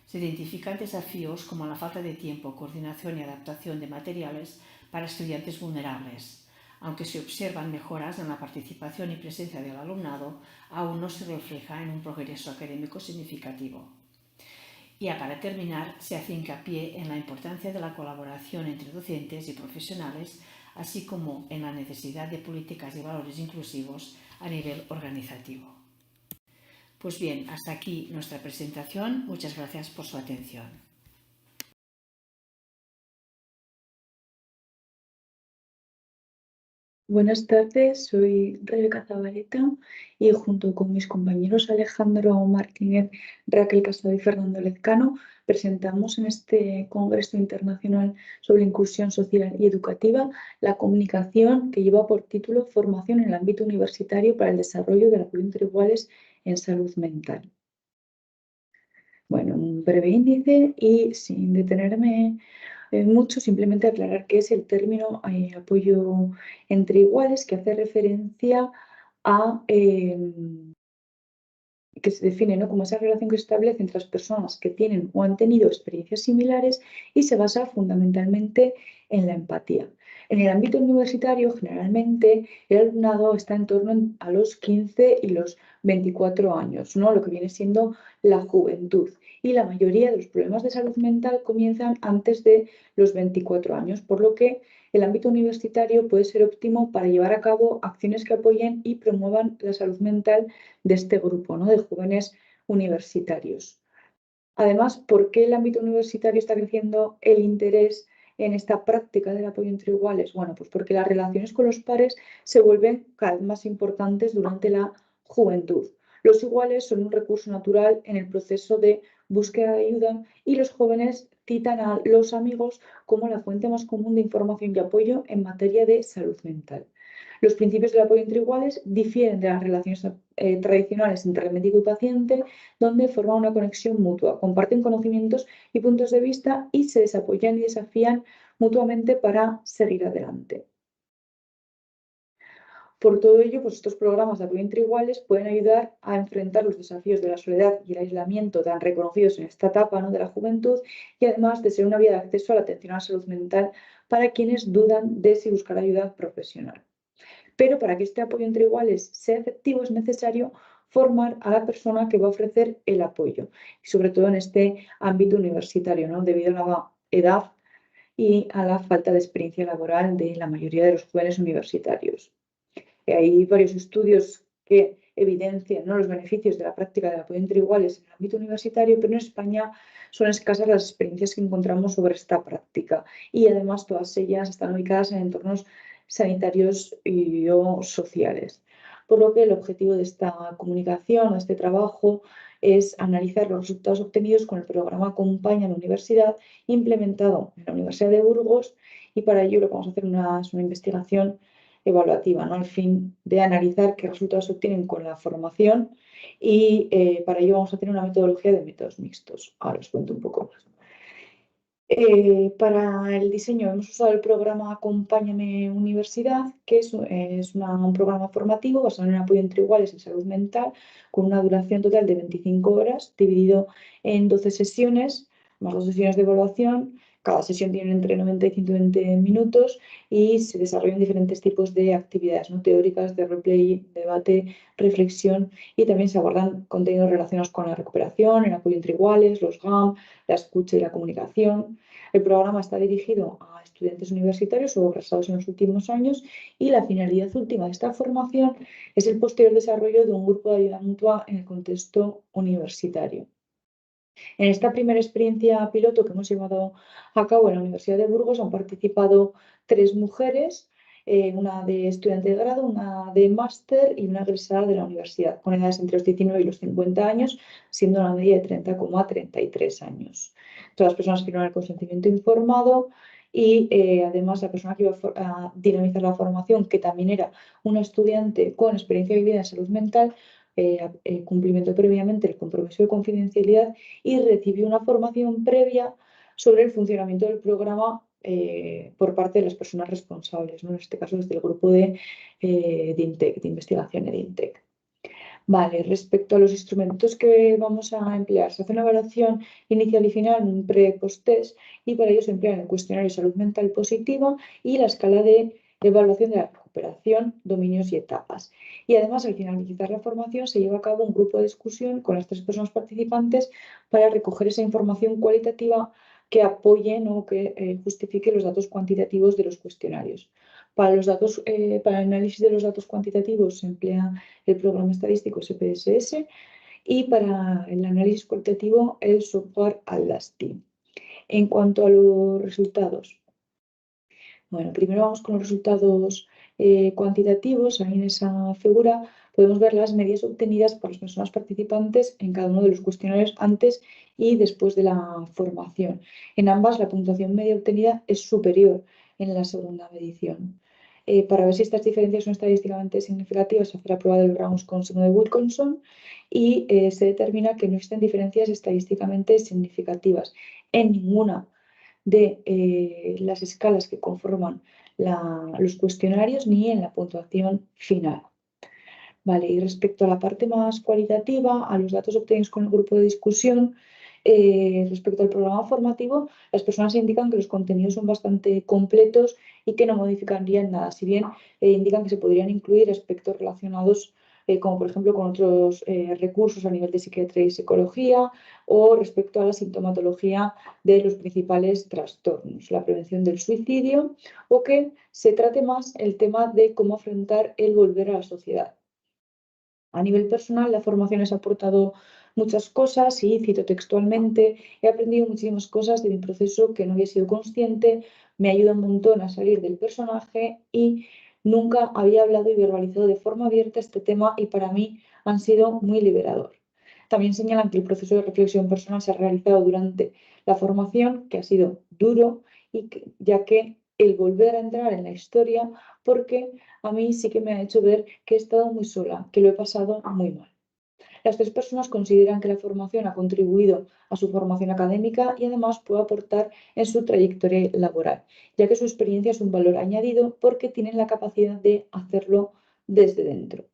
Se identifican desafíos como la falta de tiempo, coordinación y adaptación de materiales para estudiantes vulnerables. Aunque se observan mejoras en la participación y presencia del alumnado, aún no se refleja en un progreso académico significativo. Y para terminar, se hace hincapié en la importancia de la colaboración entre docentes y profesionales, así como en la necesidad de políticas y valores inclusivos a nivel organizativo. Pues bien, hasta aquí nuestra presentación. Muchas gracias por su atención. Buenas tardes, soy Rebeca Zabaleta y junto con mis compañeros Alejandro Martínez, Raquel Casado y Fernando Lezcano presentamos en este Congreso Internacional sobre Inclusión Social y Educativa la comunicación que lleva por título Formación en el ámbito universitario para el desarrollo del apoyo entre iguales en salud mental. Bueno, un breve índice y sin detenerme mucho, simplemente aclarar qué es el término apoyo entre iguales, que hace referencia a que se define, ¿no?, como esa relación que se establece entre las personas que tienen o han tenido experiencias similares y se basa fundamentalmente en la empatía. En el ámbito universitario, generalmente, el alumnado está en torno a los 15 y los 24 años, ¿no?, lo que viene siendo la juventud. Y la mayoría de los problemas de salud mental comienzan antes de los 24 años, por lo que el ámbito universitario puede ser óptimo para llevar a cabo acciones que apoyen y promuevan la salud mental de este grupo, ¿no?, de jóvenes universitarios. Además, ¿por qué el ámbito universitario está creciendo el interés en esta práctica del apoyo entre iguales? Bueno, pues porque las relaciones con los pares se vuelven cada vez más importantes durante la juventud. Los iguales son un recurso natural en el proceso de búsqueda de ayuda y los jóvenes citan a los amigos como la fuente más común de información y apoyo en materia de salud mental. Los principios del apoyo entre iguales difieren de las relaciones tradicionales entre el médico y paciente, donde forman una conexión mutua, comparten conocimientos y puntos de vista y se desapoyan y desafían mutuamente para seguir adelante. Por todo ello, pues estos programas de apoyo entre iguales pueden ayudar a enfrentar los desafíos de la soledad y el aislamiento tan reconocidos en esta etapa, ¿no?, de la juventud, y además de ser una vía de acceso a la atención a la salud mental para quienes dudan de si buscar ayuda profesional. Pero para que este apoyo entre iguales sea efectivo es necesario formar a la persona que va a ofrecer el apoyo, y sobre todo en este ámbito universitario, ¿no?, debido a la edad y a la falta de experiencia laboral de la mayoría de los jóvenes universitarios. Hay varios estudios que evidencian, ¿no?, los beneficios de la práctica del apoyo entre iguales en el ámbito universitario, pero en España son escasas las experiencias que encontramos sobre esta práctica y además todas ellas están ubicadas en entornos sanitarios y o sociales. Por lo que el objetivo de esta comunicación, de este trabajo, es analizar los resultados obtenidos con el programa Acompaña a la Universidad implementado en la Universidad de Burgos, y para ello lo que vamos a hacer es una investigación evaluativa, ¿no?, al fin de analizar qué resultados se obtienen con la formación y para ello vamos a tener una metodología de métodos mixtos. Ahora os cuento un poco más. Para el diseño hemos usado el programa Acompáñame Universidad, que es un programa formativo basado en el apoyo entre iguales en salud mental, con una duración total de 25 horas, dividido en 12 sesiones, más 2 sesiones de evaluación. Cada sesión tiene entre 90 y 120 minutos y se desarrollan diferentes tipos de actividades, ¿no? Teóricas, de replay, debate, reflexión, y también se abordan contenidos relacionados con la recuperación, el apoyo entre iguales, los GAM, la escucha y la comunicación. El programa está dirigido a estudiantes universitarios o egresados en los últimos años, y la finalidad última de esta formación es el posterior desarrollo de un grupo de ayuda mutua en el contexto universitario. En esta primera experiencia piloto que hemos llevado a cabo en la Universidad de Burgos han participado 3 mujeres, una de estudiante de grado, una de máster y una egresada de la universidad, con edades entre los 19 y los 50 años, siendo la media de 30,33 años. Todas las personas que no el consentimiento informado y además la persona que iba a dinamizar la formación, que también era una estudiante con experiencia vivida en salud mental, cumplimentó previamente el compromiso de confidencialidad y recibió una formación previa sobre el funcionamiento del programa por parte de las personas responsables, ¿no? En este caso desde el grupo de INTEC, de investigación de INTEC. Vale, respecto a los instrumentos que vamos a emplear, se hace una evaluación inicial y final, un pre-post-test, y para ello se emplean el cuestionario de salud mental positiva y la escala de evaluación de la recuperación, dominios y etapas. Y además, al finalizar la formación, se lleva a cabo un grupo de discusión con las 3 personas participantes para recoger esa información cualitativa que apoye o que justifique los datos cuantitativos de los cuestionarios. Para el análisis de los datos cuantitativos se emplea el programa estadístico SPSS, y para el análisis cualitativo el software Atlas-T. En cuanto a los resultados, bueno, primero vamos con los resultados cuantitativos. Ahí en esa figura podemos ver las medias obtenidas por las personas participantes en cada uno de los cuestionarios antes y después de la formación. En ambas la puntuación media obtenida es superior en la segunda medición. Para ver si estas diferencias son estadísticamente significativas, se hace la prueba del Ramus con signo de Wilkinson y se determina que no existen diferencias estadísticamente significativas en ninguna de las escalas que conforman los cuestionarios ni en la puntuación final. Vale, y respecto a la parte más cualitativa, a los datos obtenidos con el grupo de discusión, respecto al programa formativo, las personas indican que los contenidos son bastante completos y que no modificarían nada, si bien indican que se podrían incluir aspectos relacionados como por ejemplo con otros recursos a nivel de psiquiatría y psicología, o respecto a la sintomatología de los principales trastornos, la prevención del suicidio, o que se trate más el tema de cómo afrontar el volver a la sociedad. A nivel personal, la formación les ha aportado muchas cosas y cito textualmente: he aprendido muchísimas cosas de mi proceso que no había sido consciente, me ayuda un montón a salir del personaje y nunca había hablado y verbalizado de forma abierta este tema y para mí han sido muy liberador. También señalan que el proceso de reflexión personal se ha realizado durante la formación, que ha sido duro, ya que el volver a entrar en la historia, porque a mí sí que me ha hecho ver que he estado muy sola, que lo he pasado muy mal. Las 3 personas consideran que la formación ha contribuido a su formación académica y además puede aportar en su trayectoria laboral, ya que su experiencia es un valor añadido porque tienen la capacidad de hacerlo desde dentro.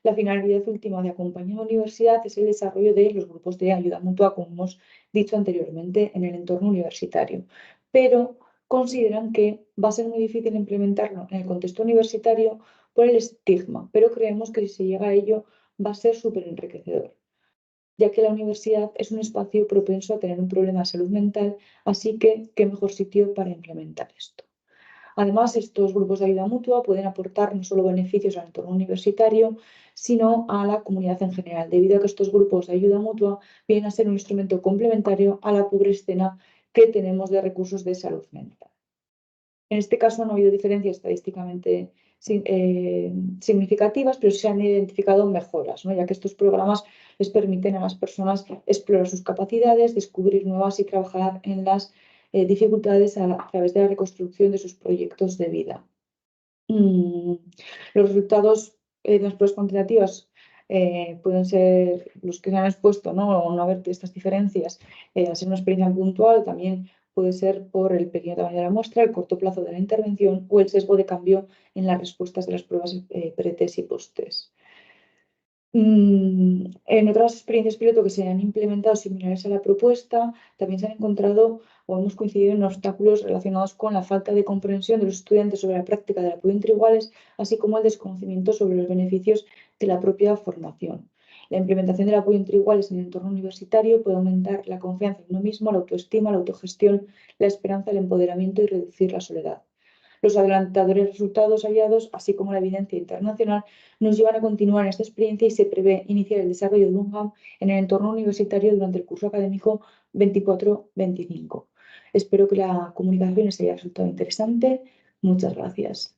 La finalidad última de Acompáñame a la Universidad es el desarrollo de los grupos de ayuda mutua, como hemos dicho anteriormente, en el entorno universitario, pero consideran que va a ser muy difícil implementarlo en el contexto universitario por el estigma, pero creemos que si se llega a ello va a ser súper enriquecedor, ya que la universidad es un espacio propenso a tener un problema de salud mental, así que qué mejor sitio para implementar esto. Además, estos grupos de ayuda mutua pueden aportar no solo beneficios al entorno universitario, sino a la comunidad en general, debido a que estos grupos de ayuda mutua vienen a ser un instrumento complementario a la pobre escena que tenemos de recursos de salud mental. En este caso no ha habido diferencias estadísticamente significativas, pero sí se han identificado mejoras, ¿no? Ya que estos programas les permiten a las personas explorar sus capacidades, descubrir nuevas y trabajar en las dificultades a través de la reconstrucción de sus proyectos de vida. Los resultados de las pruebas cuantitativas pueden ser los que se han expuesto, ¿no? O no haber estas diferencias, al ser una experiencia puntual, también puede ser por el pequeño tamaño de la muestra, el corto plazo de la intervención o el sesgo de cambio en las respuestas de las pruebas pre-test y post-test. En otras experiencias piloto que se han implementado similares a la propuesta, también se han encontrado o hemos coincidido en obstáculos relacionados con la falta de comprensión de los estudiantes sobre la práctica del apoyo entre iguales, así como el desconocimiento sobre los beneficios de la propia formación. La implementación del apoyo entre iguales en el entorno universitario puede aumentar la confianza en uno mismo, la autoestima, la autogestión, la esperanza, el empoderamiento y reducir la soledad. Los adelantadores resultados hallados, así como la evidencia internacional, nos llevan a continuar en esta experiencia y se prevé iniciar el desarrollo de un hub en el entorno universitario durante el curso académico 24-25. Espero que la comunicación les haya resultado interesante. Muchas gracias.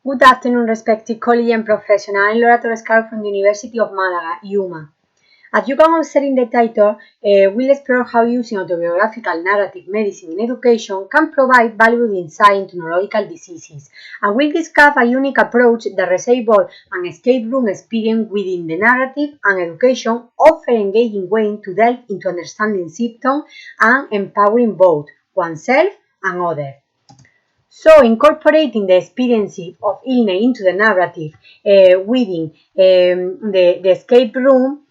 Good afternoon, respected colleague and professional. I'm Laura Torrescaro from the University of Málaga, UMA. As you can observe in the title, we'll explore how using autobiographical narrative medicine in education can provide valuable insight into neurological diseases, and we'll discuss a unique approach that resembles an escape room experience within the narrative and education, offer engaging way to delve into understanding symptoms and empowering both oneself and others. So, incorporating the experience of illness into the narrative within the escape room,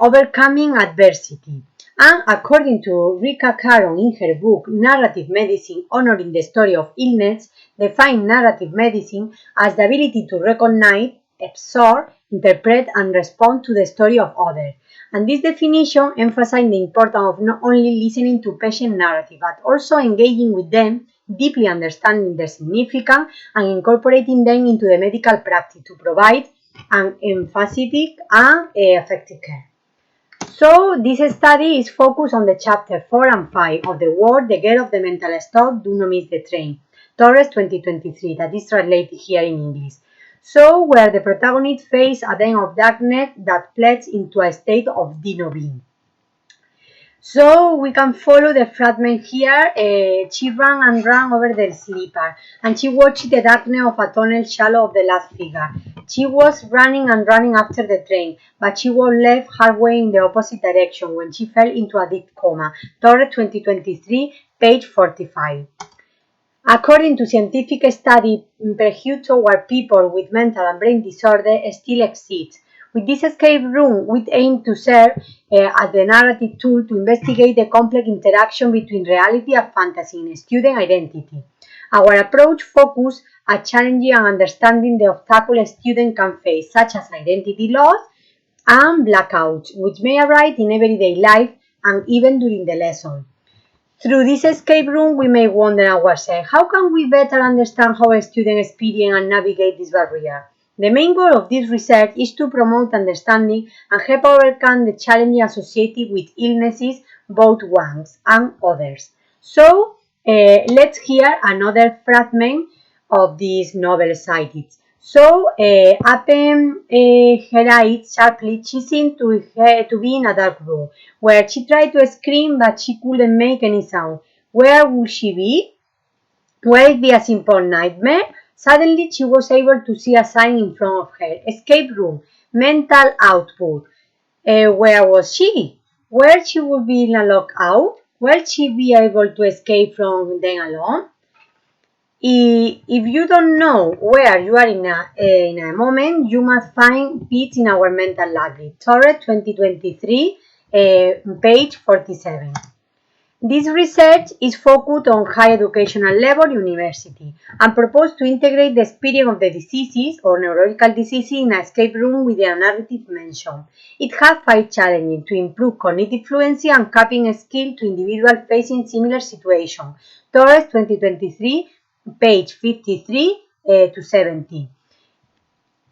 overcoming adversity. And according to Rika Caron in her book Narrative Medicine, Honoring the Story of Illness, defines narrative medicine as the ability to recognize, absorb, interpret, and respond to the story of others. And this definition emphasizes the importance of not only listening to patient narrative, but also engaging with them, deeply understanding their significance, and incorporating them into the medical practice to provide an emphatic and effective care. So, this study is focused on the chapter 4 and 5 of the work The Girl of the Mental Stop, Do Not Miss the Train, Torres 2023, that is translated here in English. So, where the protagonist faces a den of darkness that plunges into a state of denobeing. So we can follow the fragment here. She ran and ran over the sleeper, and she watched the darkness of a tunnel shallow of the last figure. She was running and running after the train, but she was left halfway in the opposite direction when she fell into a deep coma. Torres 2023, page 45. According to scientific study, prejudice toward people with mental and brain disorder still exists. With this escape room, we aim to serve as the narrative tool to investigate the complex interaction between reality and fantasy in student identity. Our approach focuses on challenging and understanding the obstacles students can face, such as identity loss and blackouts, which may arise in everyday life and even during the lesson. Through this escape room, we may wonder ourselves, how can we better understand how a student experience and navigate this barrier? The main goal of this research is to promote understanding and help overcome the challenges associated with illnesses, both ones and others. So, let's hear another fragment of this novel cited. So, Appen Heraid sharply, she seemed to be in a dark room, where she tried to scream but she couldn't make any sound. Where would she be? Will it be a simple nightmare? Suddenly, she was able to see a sign in front of her. Escape room. Mental output. Where was she? Where she would be in a lockout? Will she be able to escape from them alone? If you don't know where you are in a moment, you must find peace in our mental library. Torres 2023, page 47. This research is focused on high educational level university and proposed to integrate the experience of the diseases or neurological diseases in an escape room with a narrative mention. It has 5 challenges to improve cognitive fluency and coping skill to individuals facing similar situations. Torres 2023, page 53 to 70.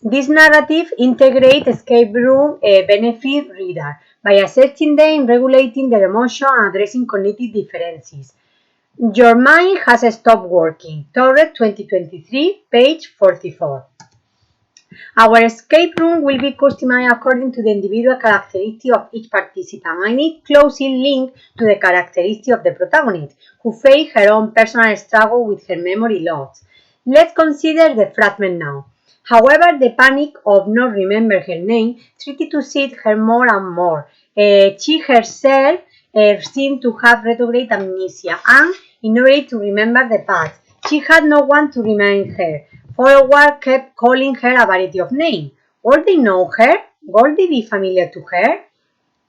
This narrative integrates escape room benefit reader by assessing them, regulating their emotion, and addressing cognitive differences. Your mind has stopped working. Torres 2023, page 44. Our escape room will be customized according to the individual characteristics of each participant and is closely linked to the characteristics of the protagonist, who faced her own personal struggle with her memory loss. Let's consider the fragment now. However, the panic of not remembering her name tried to seat her more and more. She herself seemed to have retrograde amnesia, and in order to remember the past, she had no one to remind her. Forward kept calling her a variety of names. Would they know her? Would they be familiar to her?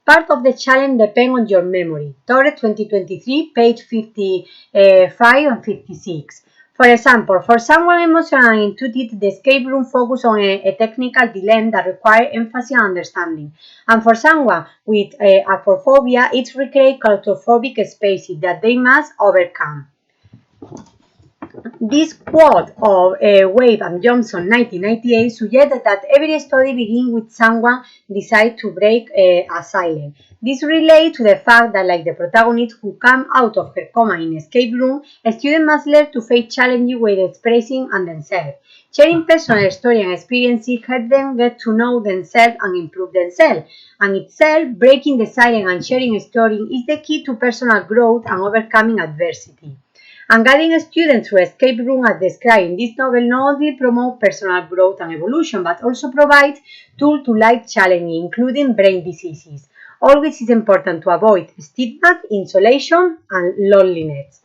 Part of the challenge depends on your memory. Torres 2023, page 55 and 56. For example, for someone emotional and intuitive, the escape room focuses on a technical dilemma that requires emphasis and understanding. And for someone with agoraphobia, it recreates claustrophobic spaces that they must overcome. This quote of Wade and Johnson 1998 suggests that every story begins with someone decides to break a silence. This relates to the fact that, like the protagonist who comes out of her coma in escape room, a student must learn to face challenges with expressing and themselves. Sharing personal story and experiences helps them get to know themselves and improve themselves. And itself, breaking the silence and sharing a story is the key to personal growth and overcoming adversity. And guiding students through escape room as described in this novel not only promotes personal growth and evolution, but also provides tools to life challenges, including brain diseases. Always is important to avoid stigma, isolation, and loneliness.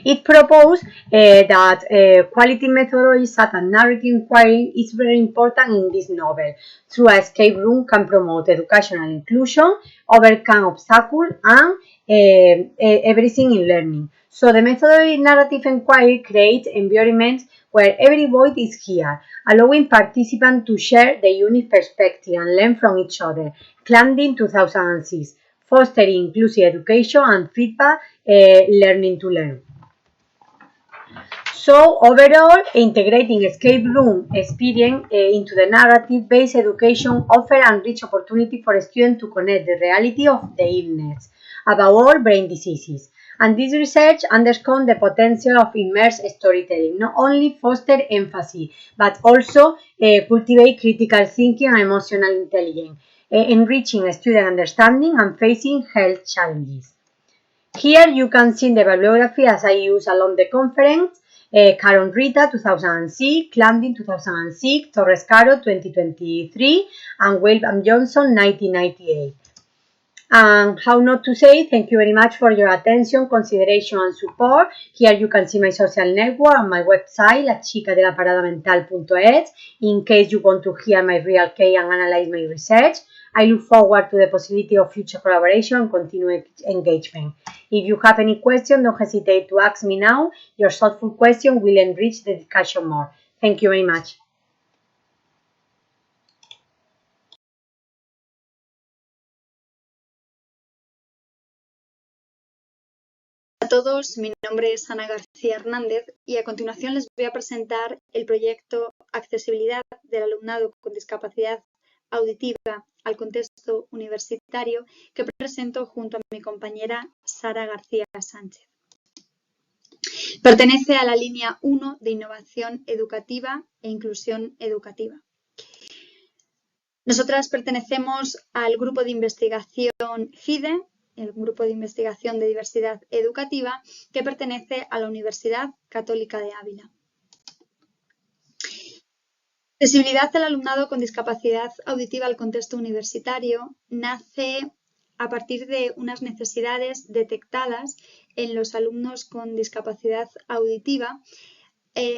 It proposes that quality methodology such as narrative inquiry is very important in this novel. Through an escape room can promote educational inclusion, overcome obstacles, and everything in learning. So the methodology narrative inquiry creates environments where every voice is heard, allowing participants to share their unique perspective and learn from each other. Clandin 2006, fostering inclusive education and feedback, learning to learn. So overall, integrating escape room experience into the narrative-based education offers a rich opportunity for students to connect the reality of the illness, above all brain diseases. And this research underscores the potential of immersive storytelling, not only foster empathy, but also cultivate critical thinking and emotional intelligence, enriching student understanding and facing health challenges. Here you can see the bibliography as I use along the conference. Caron Rita 2006, Clandin 2006, Torres Caro 2023, and Wade and Johnson 1998. And how not to say thank you very much for your attention, consideration and support. Here you can see my social network and my website lachicadelaparadamental.es in case you want to hear my real case and analyze my research. I look forward to the possibility of future collaboration and continued engagement. If you have any questions, don't hesitate to ask me now. Your thoughtful question will enrich the discussion more. Thank you very much. Hola a todos, mi nombre es Ana García Hernández y a continuación les voy a presentar el proyecto Accesibilidad del alumnado con discapacidad auditiva al contexto universitario que presento junto a mi compañera Sara García Sánchez. Pertenece a la línea 1 de Innovación Educativa e Inclusión Educativa. Nosotras pertenecemos al grupo de investigación FIDE, el grupo de investigación de diversidad educativa, que pertenece a la Universidad Católica de Ávila. Accesibilidad del alumnado con discapacidad auditiva al contexto universitario nace a partir de unas necesidades detectadas en los alumnos con discapacidad auditiva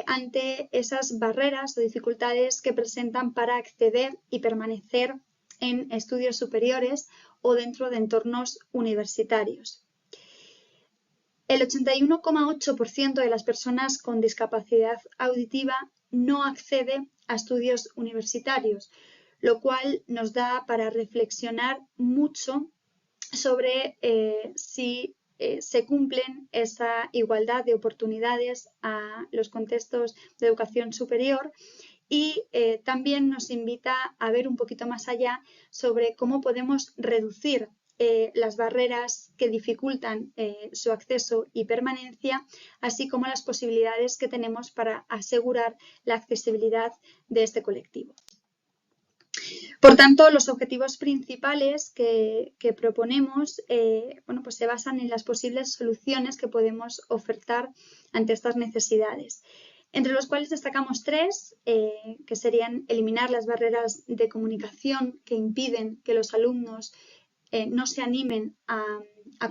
ante esas barreras o dificultades que presentan para acceder y permanecer en estudios superiores o dentro de entornos universitarios. El 81,8% de las personas con discapacidad auditiva no accede a estudios universitarios, lo cual nos da para reflexionar mucho sobre si se cumplen esa igualdad de oportunidades a los contextos de educación superior y también nos invita a ver un poquito más allá sobre cómo podemos reducir las barreras que dificultan su acceso y permanencia, así como las posibilidades que tenemos para asegurar la accesibilidad de este colectivo. Por tanto, los objetivos principales que proponemos pues se basan en las posibles soluciones que podemos ofertar ante estas necesidades. entre los cuales destacamos 3, que serían eliminar las barreras de comunicación que impiden que los alumnos no se animen a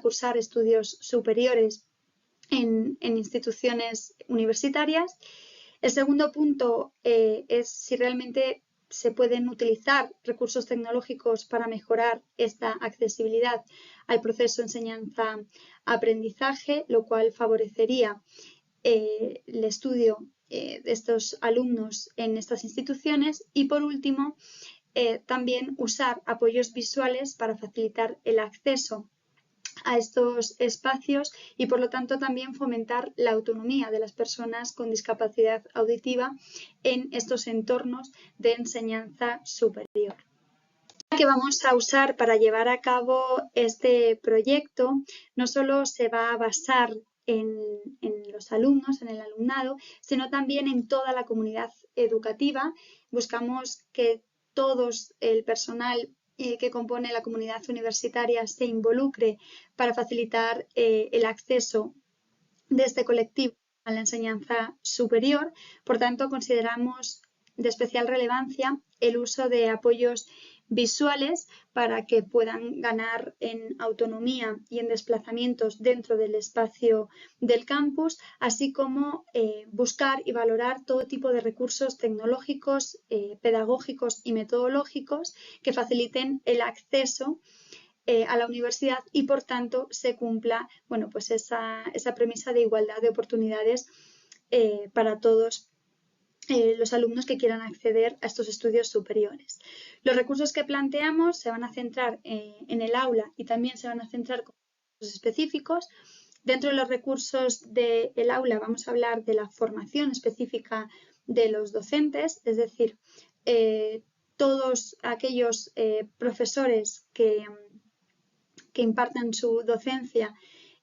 cursar estudios superiores en instituciones universitarias. El segundo punto es si realmente se pueden utilizar recursos tecnológicos para mejorar esta accesibilidad al proceso enseñanza-aprendizaje, lo cual favorecería el estudio de estos alumnos en estas instituciones. Y por último, también usar apoyos visuales para facilitar el acceso a estos espacios y por lo tanto también fomentar la autonomía de las personas con discapacidad auditiva en estos entornos de enseñanza superior. Que vamos a usar para llevar a cabo este proyecto no solo se va a basar en los alumnos, en el alumnado, sino también en toda la comunidad educativa. Buscamos que todos el personal que compone la comunidad universitaria se involucre para facilitar el acceso de este colectivo a la enseñanza superior. Por tanto, consideramos de especial relevancia el uso de apoyos visuales para que puedan ganar en autonomía y en desplazamientos dentro del espacio del campus, así como buscar y valorar todo tipo de recursos tecnológicos, pedagógicos y metodológicos que faciliten el acceso a la universidad y por tanto se cumpla pues esa premisa de igualdad de oportunidades para todos los alumnos que quieran acceder a estos estudios superiores. Los recursos que planteamos se van a centrar en el aula y también se van a centrar con recursos específicos. Dentro de los recursos del aula vamos a hablar de la formación específica de los docentes, es decir, todos aquellos profesores que impartan su docencia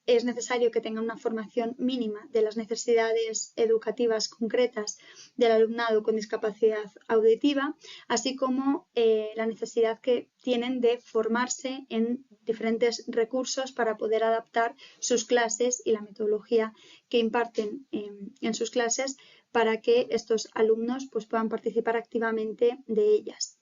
es necesario que tengan una formación mínima de las necesidades educativas concretas del alumnado con discapacidad auditiva, así como la necesidad que tienen de formarse en diferentes recursos para poder adaptar sus clases y la metodología que imparten en sus clases para que estos alumnos pues, puedan participar activamente de ellas.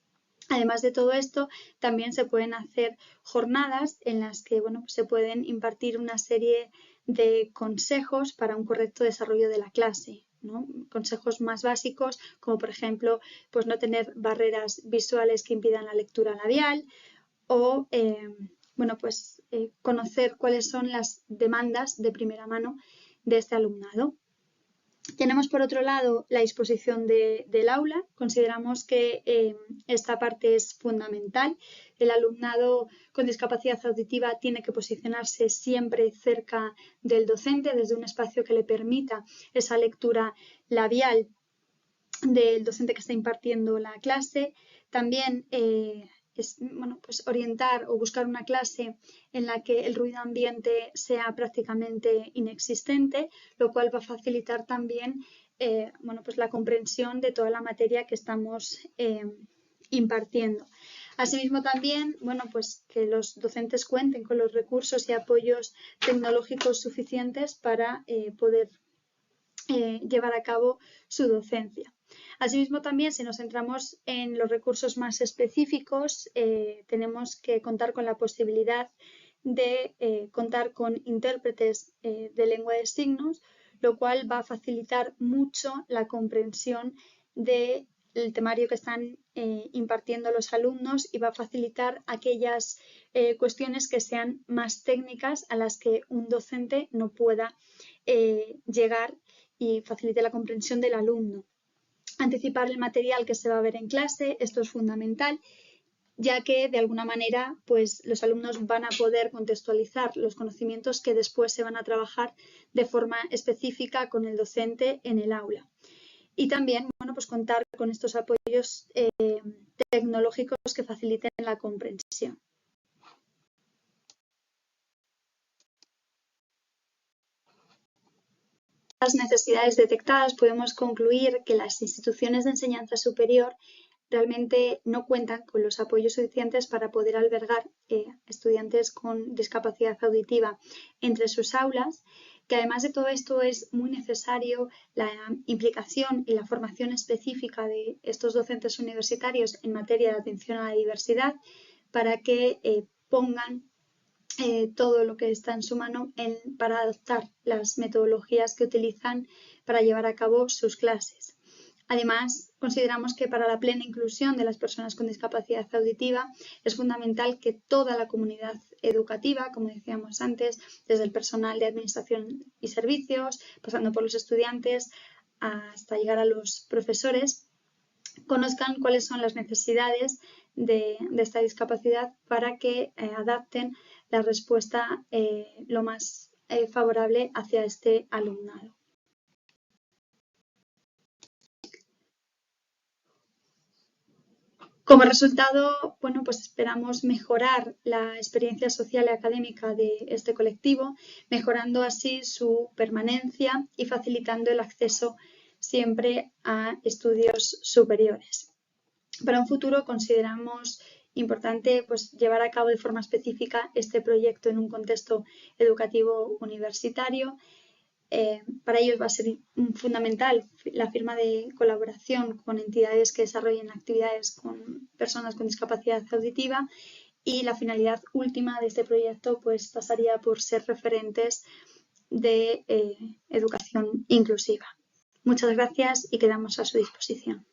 Además de todo esto, también se pueden hacer jornadas en las que se pueden impartir una serie de consejos para un correcto desarrollo de la clase, ¿no? Consejos más básicos, como por ejemplo, pues no tener barreras visuales que impidan la lectura labial o conocer cuáles son las demandas de primera mano de este alumnado. Tenemos por otro lado la disposición del aula. Consideramos que esta parte es fundamental. El alumnado con discapacidad auditiva tiene que posicionarse siempre cerca del docente desde un espacio que le permita esa lectura labial del docente que está impartiendo la clase. También orientar o buscar una clase en la que el ruido ambiente sea prácticamente inexistente, lo cual va a facilitar también la comprensión de toda la materia que estamos impartiendo. Asimismo también, que los docentes cuenten con los recursos y apoyos tecnológicos suficientes para poder llevar a cabo su docencia. Asimismo también, si nos centramos en los recursos más específicos, tenemos que contar con la posibilidad de contar con intérpretes de lengua de signos, lo cual va a facilitar mucho la comprensión del temario que están impartiendo los alumnos y va a facilitar aquellas cuestiones que sean más técnicas a las que un docente no pueda llegar y facilite la comprensión del alumno. Anticipar el material que se va a ver en clase, esto es fundamental, ya que de alguna manera pues, los alumnos van a poder contextualizar los conocimientos que después se van a trabajar de forma específica con el docente en el aula. Y también contar con estos apoyos tecnológicos que faciliten la comprensión. Las necesidades detectadas, podemos concluir que las instituciones de enseñanza superior realmente no cuentan con los apoyos suficientes para poder albergar estudiantes con discapacidad auditiva entre sus aulas. que además de todo esto es muy necesario la implicación y la formación específica de estos docentes universitarios en materia de atención a la diversidad para que pongan todo lo que está en su mano para adoptar las metodologías que utilizan para llevar a cabo sus clases. Además, consideramos que para la plena inclusión de las personas con discapacidad auditiva es fundamental que toda la comunidad educativa, como decíamos antes, desde el personal de administración y servicios, pasando por los estudiantes hasta llegar a los profesores, conozcan cuáles son las necesidades de esta discapacidad para que adapten la respuesta lo más favorable hacia este alumnado. Como resultado, bueno, pues esperamos mejorar la experiencia social y académica de este colectivo, mejorando así su permanencia y facilitando el acceso siempre a estudios superiores. Para un futuro consideramos importante pues, llevar a cabo de forma específica este proyecto en un contexto educativo universitario. Para ello va a ser fundamental la firma de colaboración con entidades que desarrollen actividades con personas con discapacidad auditiva y la finalidad última de este proyecto pues, pasaría por ser referentes de educación inclusiva. Muchas gracias y quedamos a su disposición.